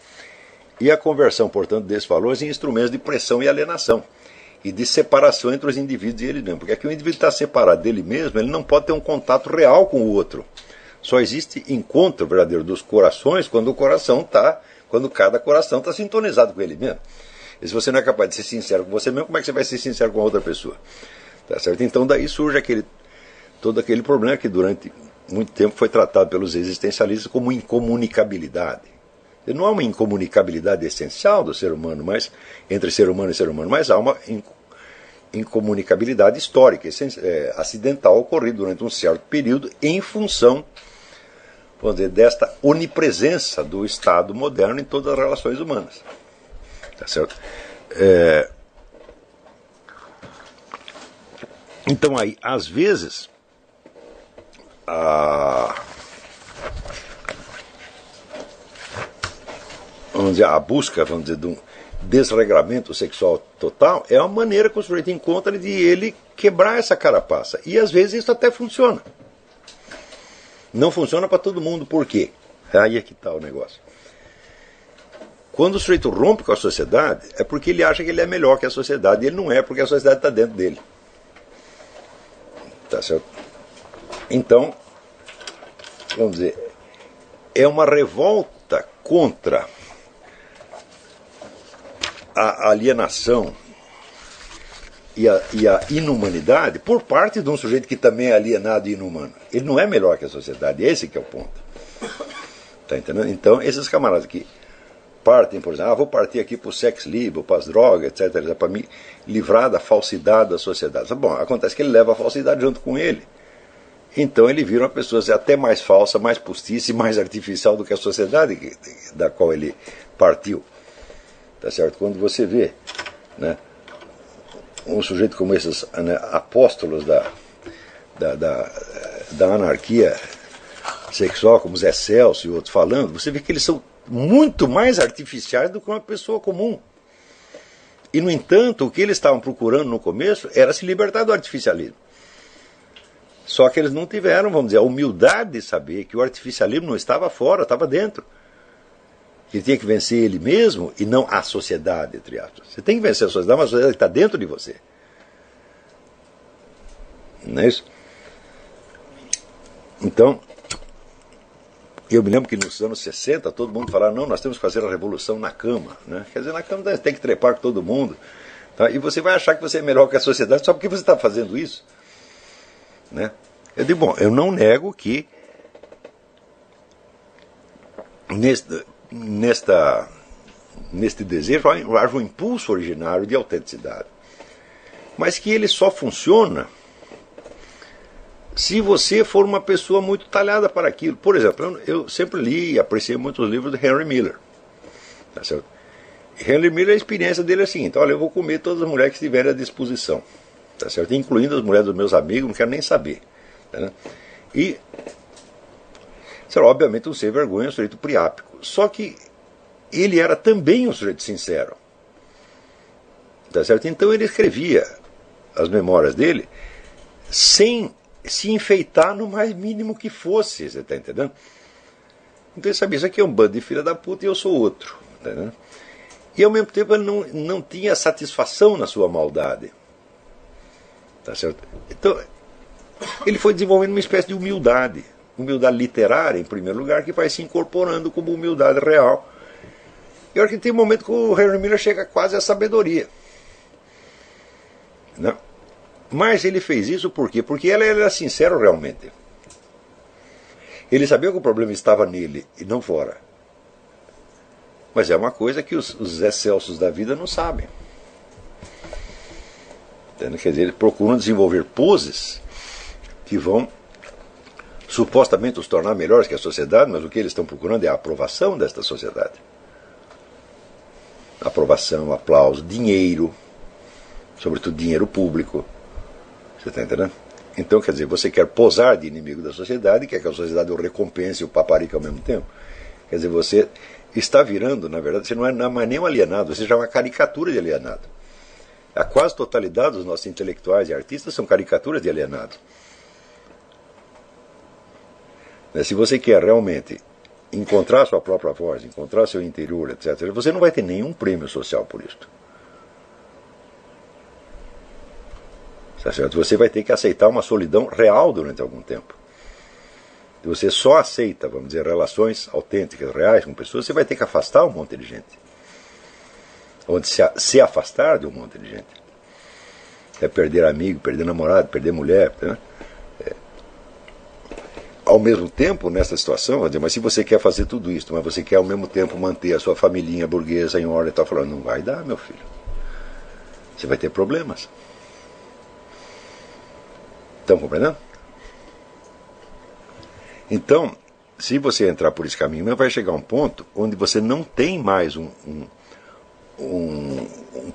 e a conversão, portanto, desses valores em instrumentos de pressão e alienação e de separação entre os indivíduos e ele mesmo. Porque aqui o indivíduo está separado dele mesmo, ele não pode ter um contato real com o outro. Só existe encontro verdadeiro dos corações quando cada coração está sintonizado com ele mesmo. E se você não é capaz de ser sincero com você mesmo, como é que você vai ser sincero com a outra pessoa? Tá certo? Então daí surge todo aquele problema que durante muito tempo foi tratado pelos existencialistas como incomunicabilidade. E não há uma incomunicabilidade essencial do ser humano, mas entre ser humano e ser humano, mas há uma incomunicabilidade histórica, acidental, ocorrida durante um certo período em função, vamos dizer, desta onipresença do Estado moderno em todas as relações humanas. Tá certo? Então aí, às vezes, a busca, de um desregramento sexual total é uma maneira que o sujeito encontra de ele quebrar essa carapaça. E às vezes isso até funciona. Não funciona para todo mundo. Por quê? Aí é que está o negócio. Quando o sujeito rompe com a sociedade, é porque ele acha que ele é melhor que a sociedade. E ele não é, porque a sociedade está dentro dele. Tá certo? Então, vamos dizer, é uma revolta contra a alienação e a inumanidade por parte de um sujeito que também é alienado e inumano. Ele não é melhor que a sociedade, esse que é o ponto. Tá entendendo? Então, esses camaradas que partem, por exemplo, vou partir aqui para o sex livre, para as drogas, etc., para me livrar da falsidade da sociedade. Bom, acontece que ele leva a falsidade junto com ele. Então ele vira uma pessoa até mais falsa, mais postiça e mais artificial do que a sociedade da qual ele partiu. Tá certo? Quando você vê, né, um sujeito como esses, né, apóstolos da anarquia sexual, como Zé Celso e outros falando, você vê que eles são muito mais artificiais do que uma pessoa comum. E, no entanto, o que eles estavam procurando no começo era se libertar do artificialismo. Só que eles não tiveram, vamos dizer, a humildade de saber que o artificialismo não estava fora, estava dentro. Ele tinha que vencer ele mesmo e não a sociedade, entre aspas. Você tem que vencer a sociedade, mas a sociedade está dentro de você. Não é isso? Então, eu me lembro que nos anos 60 todo mundo falava, não, nós temos que fazer a revolução na cama. Né? Quer dizer, na cama tem que trepar com todo mundo. Tá? E você vai achar que você é melhor que a sociedade só porque você está fazendo isso. Né? Eu digo, bom, eu não nego que neste desejo haja um impulso originário de autenticidade, mas que ele só funciona se você for uma pessoa muito talhada para aquilo. Por exemplo, eu sempre li e apreciei muitos livros de Henry Miller. Tá certo? Henry Miller, a experiência dele é a seguinte: olha, eu vou comer todas as mulheres que estiverem à disposição. Tá certo? Incluindo as mulheres dos meus amigos, não quero nem saber. Tá? E será, obviamente, um sem vergonha, um sujeito priápico. Só que ele era também um sujeito sincero. Tá certo? Então ele escrevia as memórias dele sem se enfeitar no mais mínimo que fosse, você está entendendo? Então ele sabia, isso aqui é um bando de filha da puta e eu sou outro. Tá entendendo? E ao mesmo tempo ele não tinha satisfação na sua maldade. Tá certo? Então ele foi desenvolvendo uma espécie de humildade. Humildade literária, em primeiro lugar, que vai se incorporando como humildade real. E eu acho que tem um momento que o Henry Miller chega quase à sabedoria. Não? Mas ele fez isso por quê? Porque ele era sincero realmente. Ele sabia que o problema estava nele e não fora. Mas é uma coisa que os Zé Celsos da vida não sabem. Entende? Quer dizer, eles procuram desenvolver poses que vão supostamente os tornar melhores que a sociedade, mas o que eles estão procurando é a aprovação desta sociedade. Aprovação, aplauso, dinheiro, sobretudo dinheiro público. Você está entendendo? Então, quer dizer, você quer posar de inimigo da sociedade, quer que a sociedade o recompense e o paparique ao mesmo tempo. Quer dizer, você está virando, na verdade, você não é mais nem um alienado, você já é uma caricatura de alienado. A quase totalidade dos nossos intelectuais e artistas são caricaturas de alienado. Se você quer realmente encontrar sua própria voz, encontrar seu interior, etc., você não vai ter nenhum prêmio social por isso. Tá certo? Você vai ter que aceitar uma solidão real durante algum tempo. Se você só aceita, vamos dizer, relações autênticas, reais com pessoas, você vai ter que afastar um monte de gente. Ou se afastar de um monte de gente. É perder amigo, perder namorado, perder mulher. Né? Ao mesmo tempo, nessa situação, vou dizer, mas se você quer fazer tudo isso, mas você quer ao mesmo tempo manter a sua familhinha burguesa em ordem, está falando, não vai dar, meu filho. Você vai ter problemas. Estão compreendendo? Então, se você entrar por esse caminho, vai chegar um ponto onde você não tem mais um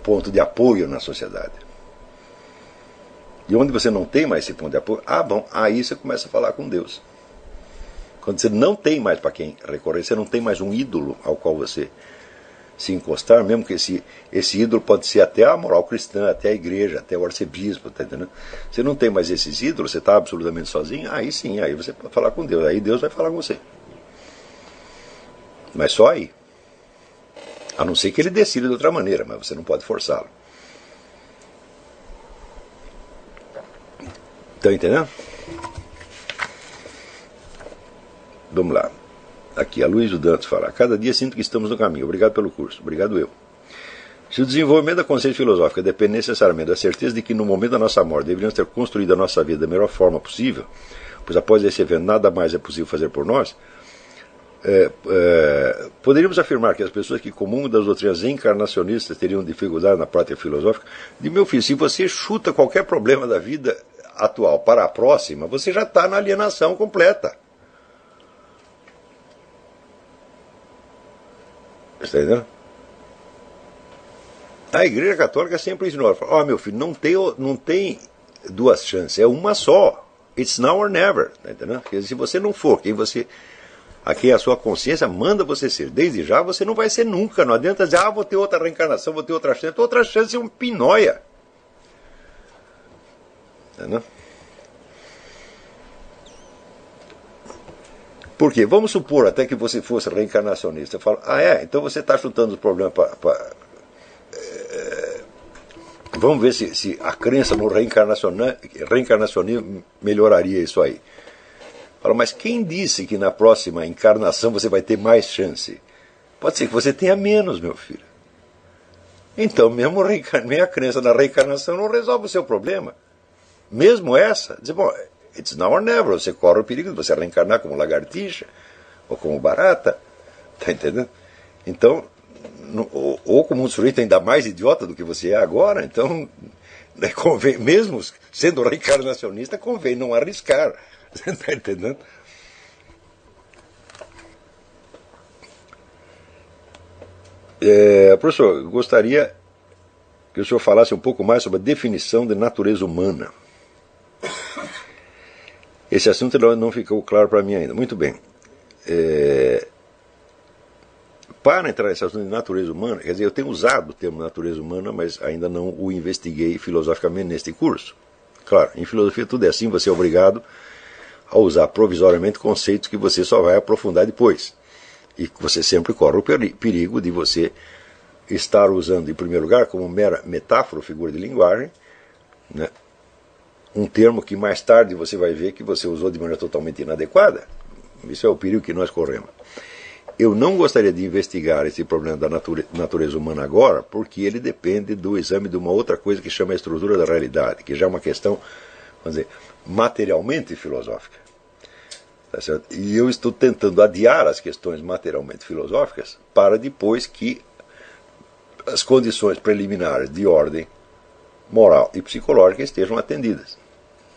ponto de apoio na sociedade. E onde você não tem mais esse ponto de apoio, aí você começa a falar com Deus. Quando você não tem mais para quem recorrer, você não tem mais um ídolo ao qual você se encostar, mesmo que esse ídolo pode ser até a moral cristã, até a igreja, até o arcebispo, tá entendendo? Você não tem mais esses ídolos, você está absolutamente sozinho, aí sim, aí você pode falar com Deus, aí Deus vai falar com você. Mas só aí. A não ser que ele decida de outra maneira, mas você não pode forçá-lo. Estão entendendo? Vamos lá. Aqui, a Luiz Dantas fala: cada dia sinto que estamos no caminho. Obrigado pelo curso. Obrigado eu. Se o desenvolvimento da consciência filosófica depende necessariamente da certeza de que no momento da nossa morte deveríamos ter construído a nossa vida da melhor forma possível, pois após esse evento nada mais é possível fazer por nós, poderíamos afirmar que as pessoas que comungam das doutrinas encarnacionistas teriam dificuldade na prática filosófica? De meu filho, se você chuta qualquer problema da vida atual para a próxima, você já está na alienação completa. Está entendendo? A Igreja Católica sempre ensinou, fala, meu filho, não tem duas chances, é uma só. It's now or never. Tá entendendo? Quer dizer, se você não for a quem a sua consciência manda você ser, desde já você não vai ser nunca. Não adianta dizer, vou ter outra reencarnação, vou ter outra chance. Outra chance é um pinóia. Tá entendendo? Por quê? Vamos supor até que você fosse reencarnacionista. Eu falo, então você está chutando os problemas para... Vamos ver se a crença no reencarnacionismo melhoraria isso aí. Falo, mas quem disse que na próxima encarnação você vai ter mais chance? Pode ser que você tenha menos, meu filho. Então, mesmo minha crença na reencarnação não resolve o seu problema. Mesmo essa, diz, bom, it's now or never. Você corre o perigo de você reencarnar como lagartixa ou como barata. Está entendendo? Então, ou como um sujeito ainda mais idiota do que você é agora, então, convém, mesmo sendo reencarnacionista, convém não arriscar. Você está entendendo? Professor, gostaria que o senhor falasse um pouco mais sobre a definição de natureza humana. Esse assunto não ficou claro para mim ainda. Muito bem. para entrar nesse assunto de natureza humana, quer dizer, eu tenho usado o termo natureza humana, mas ainda não o investiguei filosoficamente neste curso. Claro, em filosofia tudo é assim, você é obrigado a usar provisoriamente conceitos que você só vai aprofundar depois. E você sempre corre o perigo de você estar usando, em primeiro lugar, como mera metáfora, figura de linguagem, né, um termo que mais tarde você vai ver que você usou de maneira totalmente inadequada. Isso é o perigo que nós corremos. Eu não gostaria de investigar esse problema da natureza humana agora, porque ele depende do exame de uma outra coisa que chama a estrutura da realidade, que já é uma questão, vamos dizer, materialmente filosófica. Tá certo? E eu estou tentando adiar as questões materialmente filosóficas para depois que as condições preliminares de ordem moral e psicológica estejam atendidas.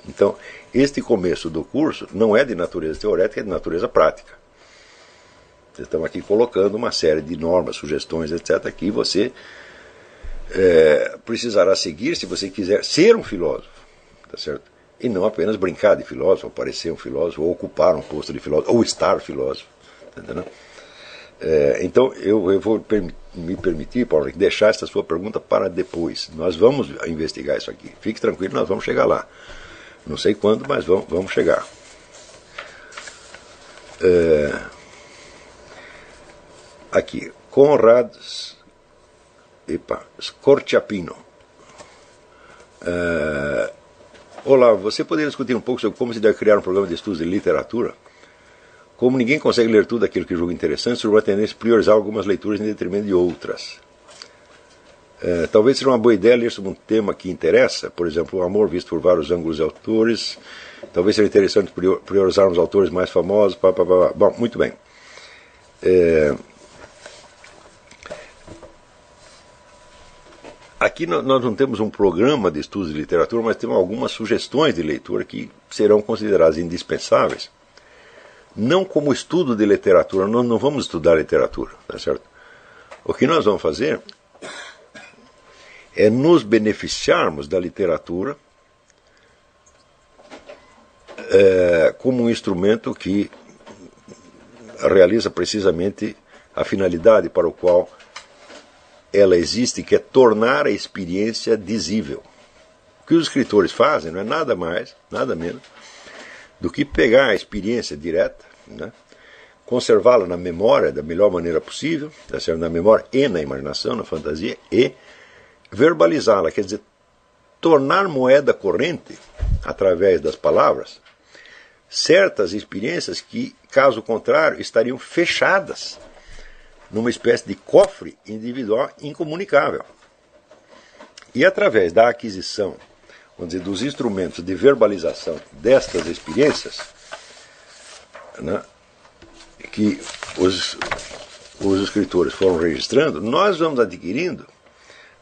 Então, este começo do curso não é de natureza teorética, é de natureza prática. Estamos aqui colocando uma série de normas, sugestões, etc., que você precisará seguir se você quiser ser um filósofo, tá certo? E não apenas brincar de filósofo, ou parecer um filósofo, ou ocupar um posto de filósofo, ou estar filósofo. Tá entendendo? Então, eu vou me permitir, Paulo, deixar essa sua pergunta para depois. Nós vamos investigar isso aqui. Fique tranquilo, nós vamos chegar lá. Não sei quando, mas vamos chegar. Aqui, Conrad Scorciapino. Olá, você poderia discutir um pouco sobre como se deve criar um programa de estudos de literatura? Como ninguém consegue ler tudo aquilo que julga interessante, surge uma tendência a priorizar algumas leituras em detrimento de outras. Talvez seja uma boa ideia ler sobre um tema que interessa, por exemplo, o amor visto por vários ângulos e autores. Talvez seja interessante priorizarmos autores mais famosos. Bom, muito bem. Aqui nós não temos um programa de estudos de literatura, mas temos algumas sugestões de leitura que serão consideradas indispensáveis. Não como estudo de literatura, nós não vamos estudar literatura, tá certo? O que nós vamos fazer é nos beneficiarmos da literatura como um instrumento que realiza precisamente a finalidade para o qual ela existe, que é tornar a experiência dizível. O que os escritores fazem não é nada mais, nada menos, do que pegar a experiência direta, né, conservá-la na memória da melhor maneira possível, na memória e na imaginação, na fantasia, e verbalizá-la, quer dizer, tornar moeda corrente, através das palavras, certas experiências que, caso contrário, estariam fechadas numa espécie de cofre individual incomunicável. E através da aquisição, vamos dizer, dos instrumentos de verbalização destas experiências, né, que os escritores foram registrando, nós vamos adquirindo,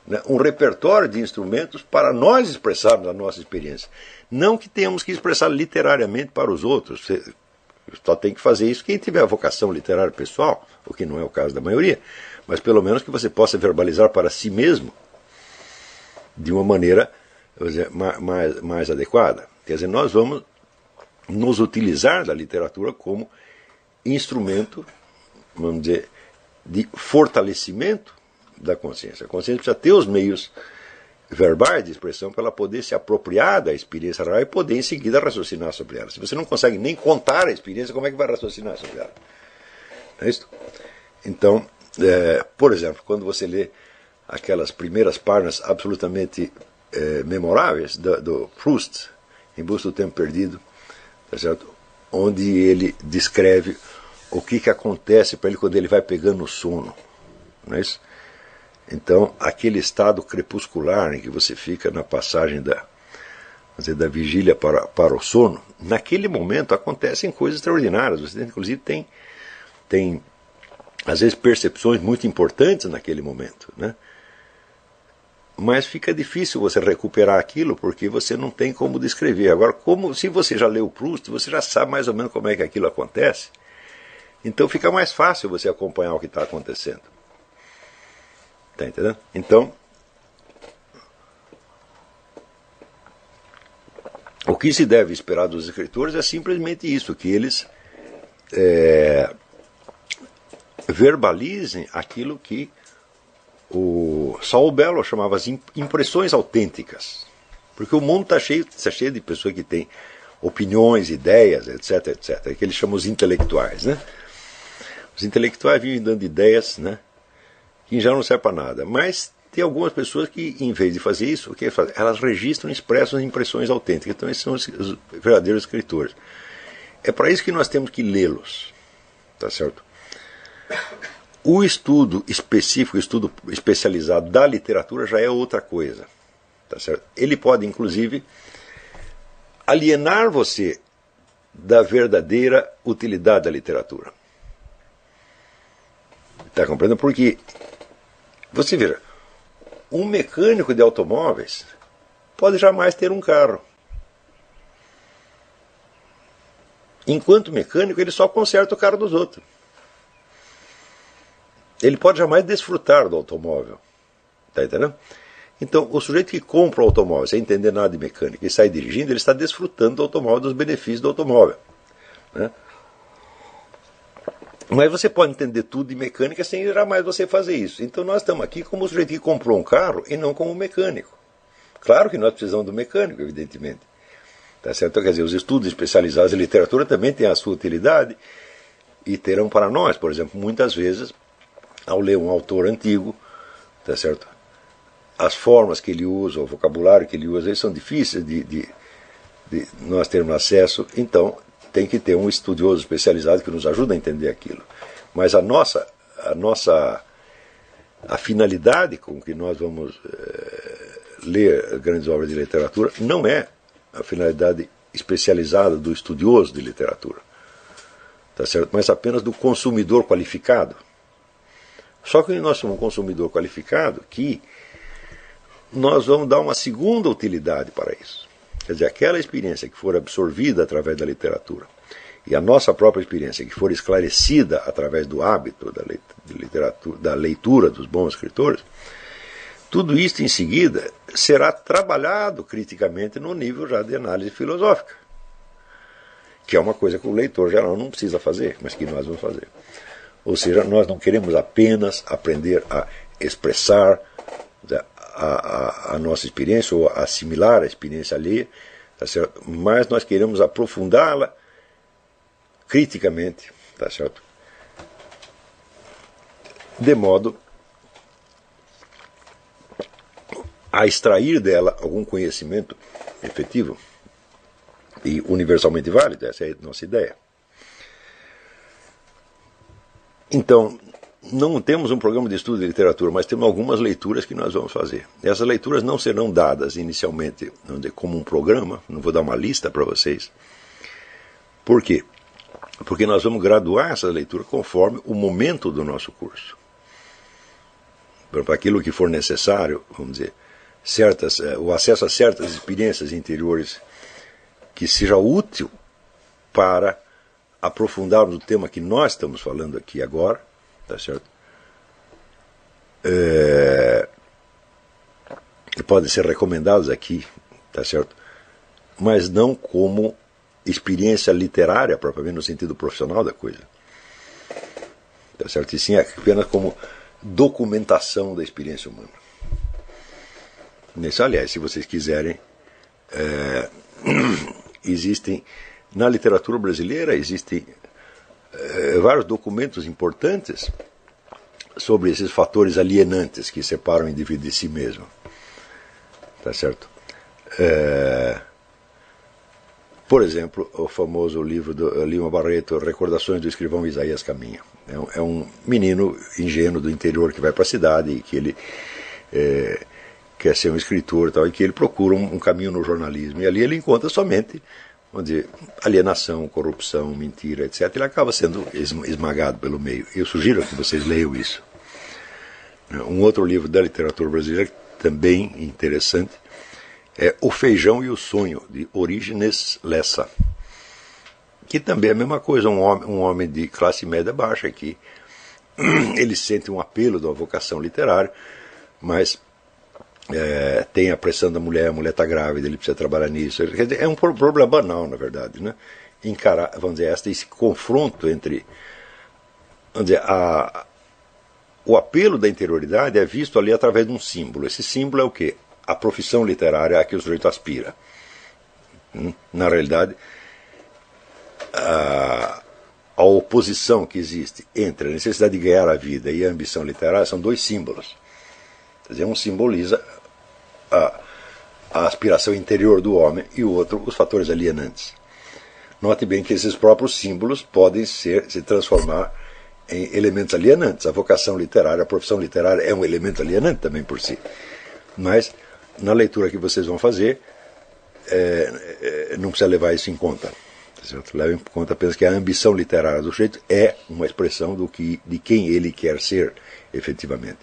né, um repertório de instrumentos para nós expressarmos a nossa experiência. Não que tenhamos que expressar literariamente para os outros. Você só tem que fazer isso quem tiver a vocação literária pessoal, o que não é o caso da maioria, mas pelo menos que você possa verbalizar para si mesmo de uma maneira, vamos dizer, mais adequada. Quer dizer, nós vamos nos utilizar da literatura como instrumento, vamos dizer, de fortalecimento da consciência. A consciência precisa ter os meios verbais de expressão para ela poder se apropriar da experiência real e poder em seguida raciocinar sobre ela. Se você não consegue nem contar a experiência, como é que vai raciocinar sobre ela? É isso? Então, por exemplo, quando você lê aquelas primeiras páginas absolutamente memoráveis do Proust, Em Busca do Tempo Perdido, tá certo? Onde ele descreve o que acontece para ele quando ele vai pegando o sono. Não é isso? Então, aquele estado crepuscular em que você fica na passagem da vigília para o sono, naquele momento acontecem coisas extraordinárias. Você, inclusive, tem às vezes, percepções muito importantes naquele momento, né? Mas fica difícil você recuperar aquilo porque você não tem como descrever. Agora, se você já leu Proust, você já sabe mais ou menos como é que aquilo acontece. Então fica mais fácil você acompanhar o que está acontecendo. Está entendendo? Então, o que se deve esperar dos escritores é simplesmente isso, que eles verbalizem aquilo que o Saul Bellow chamava as impressões autênticas. Porque o mundo está cheio de pessoas que têm opiniões, ideias, etc, etc. Que eles chamam os intelectuais, né? Os intelectuais vivem dando ideias, né, que já não servem para nada. Mas tem algumas pessoas que, em vez de fazer isso, o que fazem? Elas registram, expressam impressões autênticas. Então, esses são os verdadeiros escritores. É para isso que nós temos que lê-los. Tá certo? O estudo específico, o estudo especializado da literatura já é outra coisa. Tá certo? Ele pode, inclusive, alienar você da verdadeira utilidade da literatura. Está compreendendo? Porque, você veja, um mecânico de automóveis pode jamais ter um carro. Enquanto mecânico, ele só conserta o carro dos outros. Ele pode jamais desfrutar do automóvel. Está entendendo? Então, o sujeito que compra um automóvel sem entender nada de mecânica e sai dirigindo, ele está desfrutando do automóvel, dos benefícios do automóvel. Né? Mas você pode entender tudo de mecânica sem jamais você fazer isso. Então nós estamos aqui como o sujeito que comprou um carro e não como um mecânico. Claro que nós precisamos do mecânico, evidentemente. Tá certo? Então, quer dizer, os estudos especializados em literatura também têm a sua utilidade e terão para nós, por exemplo, muitas vezes, ao ler um autor antigo, tá certo? As formas que ele usa, o vocabulário que ele usa, eles são difíceis de nós termos acesso, então tem que ter um estudioso especializado que nos ajude a entender aquilo. Mas a finalidade com que nós vamos ler grandes obras de literatura não é a finalidade especializada do estudioso de literatura, tá certo? Mas apenas do consumidor qualificado. Só que nós somos um consumidor qualificado que nós vamos dar uma segunda utilidade para isso. Quer dizer, aquela experiência que for absorvida através da literatura e a nossa própria experiência que for esclarecida através do hábito da leitura dos bons escritores, tudo isso em seguida será trabalhado criticamente no nível já de análise filosófica, que é uma coisa que o leitor geral não precisa fazer, mas que nós vamos fazer. Ou seja, nós não queremos apenas aprender a expressar a nossa experiência ou assimilar a experiência alheia, tá certo? Mas nós queremos aprofundá-la criticamente, tá certo? De modo a extrair dela algum conhecimento efetivo e universalmente válido. Essa é a nossa ideia. Então, não temos um programa de estudo de literatura, mas temos algumas leituras que nós vamos fazer. Essas leituras não serão dadas inicialmente como um programa, não vou dar uma lista para vocês. Por quê? Porque nós vamos graduar essa leitura conforme o momento do nosso curso. Para aquilo que for necessário, vamos dizer, o acesso a certas experiências interiores que seja útil para aprofundarmos o tema que nós estamos falando aqui agora, tá certo? Podem ser recomendados aqui, tá certo? Mas não como experiência literária, propriamente no sentido profissional da coisa, tá certo? E sim apenas como documentação da experiência humana. Nesse, aliás, se vocês quiserem, existem na literatura brasileira vários documentos importantes sobre esses fatores alienantes que separam o indivíduo de si mesmo. Tá certo? Por exemplo, o famoso livro do Lima Barreto, Recordações do Escrivão Isaías Caminha. É um menino ingênuo do interior que vai para a cidade e que ele quer ser um escritor e tal, e que ele procura um caminho no jornalismo. E ali ele encontra somente, vamos dizer, alienação, corrupção, mentira, etc. Ele acaba sendo esmagado pelo meio. Eu sugiro que vocês leiam isso. Um outro livro da literatura brasileira, também interessante, é O Feijão e o Sonho, de Orígenes Lessa. Que também é a mesma coisa, um homem de classe média baixa, que ele sente um apelo da vocação literária, mas tem a pressão da mulher, a mulher está grávida, ele precisa trabalhar nisso. Quer dizer, é um problema banal, na verdade, né? Encarar, vamos dizer, esse confronto entre, vamos dizer, o apelo da interioridade é visto ali através de um símbolo. Esse símbolo é o quê? A profissão literária a que o sujeito aspira. Na realidade, a oposição que existe entre a necessidade de ganhar a vida e a ambição literária são dois símbolos. Quer dizer, um simboliza a aspiração interior do homem e o outro os fatores alienantes. Note bem que esses próprios símbolos podem se transformar em elementos alienantes. A vocação literária, a profissão literária é um elemento alienante também por si. Mas, na leitura que vocês vão fazer, não precisa levar isso em conta. Leva em conta apenas que a ambição literária do sujeito é uma expressão de quem ele quer ser, efetivamente.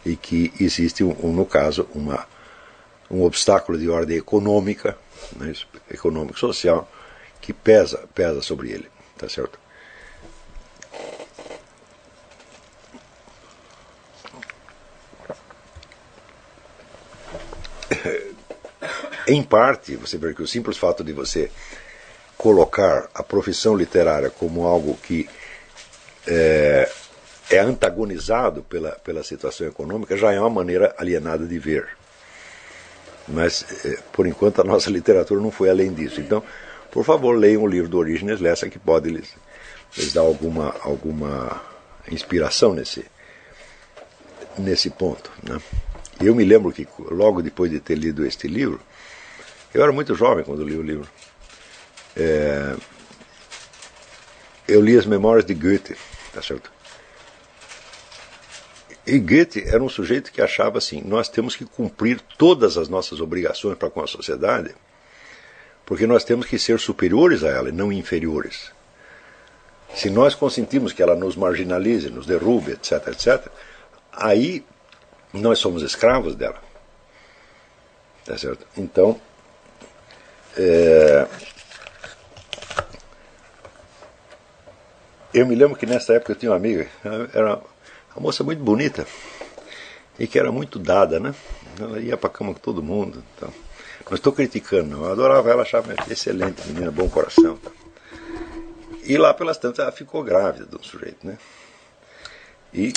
E que existe, no caso, um obstáculo de ordem econômica, né, econômico-social, que pesa sobre ele. Tá certo? Em parte, você vê que o simples fato de você colocar a profissão literária como algo que é antagonizado pela situação econômica já é uma maneira alienada de ver. Mas, por enquanto, a nossa literatura não foi além disso. Então, por favor, leiam o livro do Orígenes Lessa, que pode lhes dar alguma inspiração nesse ponto. Né? Eu me lembro que, logo depois de ter lido este livro, eu era muito jovem quando li o livro, eu li as memórias de Goethe, tá certo? E Goethe era um sujeito que achava assim, nós temos que cumprir todas as nossas obrigações para com a sociedade, porque nós temos que ser superiores a ela e não inferiores. Se nós consentimos que ela nos marginalize, nos derrube, etc., etc., aí nós somos escravos dela. Tá certo? Então, eu me lembro que nessa época eu tinha uma amiga, era uma moça muito bonita e que era muito dada, né? Ela ia para a cama com todo mundo. Então. Não estou criticando, não. Eu adorava ela, achava excelente, menina, bom coração. E lá pelas tantas ela ficou grávida do sujeito, né? E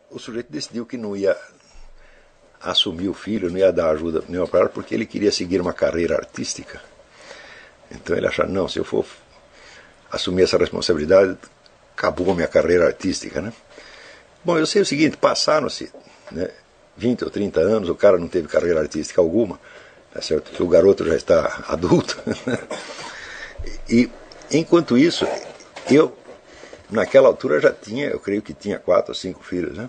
o sujeito decidiu que não ia assumir o filho, não ia dar ajuda nenhuma para ela, porque ele queria seguir uma carreira artística. Então ele achava, não, se eu for assumir essa responsabilidade, acabou a minha carreira artística, né? Bom, eu sei o seguinte, passaram-se, né, 20 ou 30 anos, o cara não teve carreira artística alguma, tá certo? Que o garoto já está adulto. E, enquanto isso, eu, naquela altura, já tinha, eu creio que tinha 4 ou 5 filhos, né?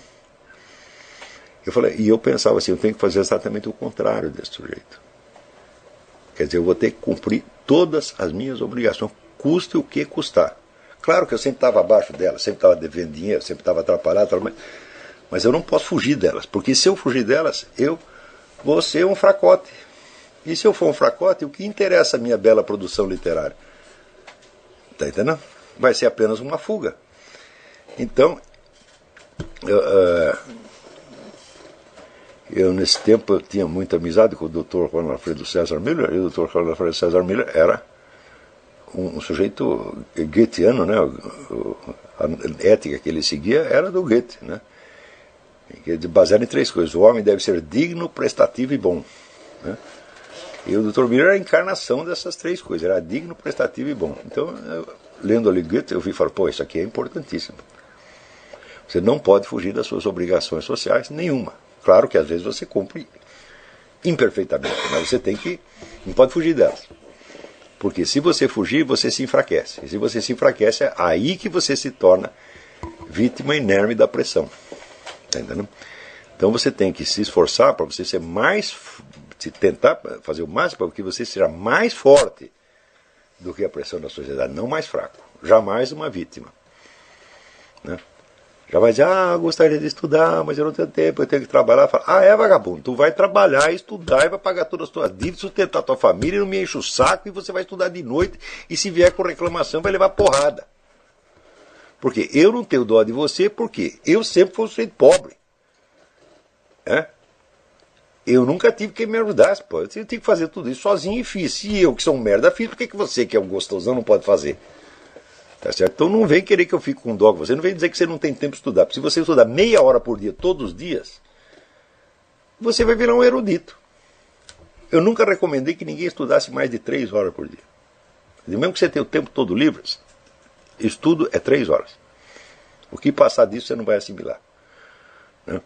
Eu falei, e eu pensava assim, eu tenho que fazer exatamente o contrário desse sujeito. Quer dizer, eu vou ter que cumprir todas as minhas obrigações, custe o que custar. Claro que eu sempre estava abaixo delas, sempre estava devendo dinheiro, sempre estava atrapalhado, mas eu não posso fugir delas, porque se eu fugir delas, eu vou ser um fracote. E se eu for um fracote, o que interessa a minha bela produção literária? Está entendendo? Vai ser apenas uma fuga. Então, eu nesse tempo eu tinha muita amizade com o Dr. Juan Alfredo César Miller, e o Dr. Juan Alfredo César Miller era um sujeito goetheano, né? A ética que ele seguia era do Goethe, né? Baseado em 3 coisas. O homem deve ser digno, prestativo e bom, né? E o Dr. Miller era a encarnação dessas 3 coisas, era digno, prestativo e bom. Então, lendo ali Goethe, eu vi e falei, pô, isso aqui é importantíssimo. Você não pode fugir das suas obrigações sociais, nenhuma. Claro que às vezes você cumpre imperfeitamente, mas você não pode fugir delas. Porque se você fugir, você se enfraquece. E se você se enfraquece, é aí que você se torna vítima inerme da pressão. Tá entendendo? Então você tem que se esforçar para você ser mais, tentar fazer o máximo para que você seja mais forte do que a pressão da sociedade, não mais fraco. Jamais uma vítima. Né? Já vai dizer, eu gostaria de estudar, mas eu não tenho tempo, eu tenho que trabalhar. Fala, é vagabundo, tu vai trabalhar, estudar, e vai pagar todas as tuas dívidas, sustentar tua família, e não me enche o saco, e você vai estudar de noite, e se vier com reclamação, vai levar porrada. Porque eu não tenho dó de você, porque eu sempre fui um sujeito pobre. Eu nunca tive quem me ajudasse, pô. Eu tive que fazer tudo isso sozinho e fiz. Se eu, que sou um merda, fiz, por que você, que é um gostosão, não pode fazer? Tá certo? Então não vem querer que eu fique com dó. Você não vem dizer que você não tem tempo de estudar. Porque se você estudar meia hora por dia, todos os dias, você vai virar um erudito. Eu nunca recomendei que ninguém estudasse mais de 3 horas por dia. Mesmo que você tenha o tempo todo livre, estudo é 3 horas. O que passar disso você não vai assimilar. Né?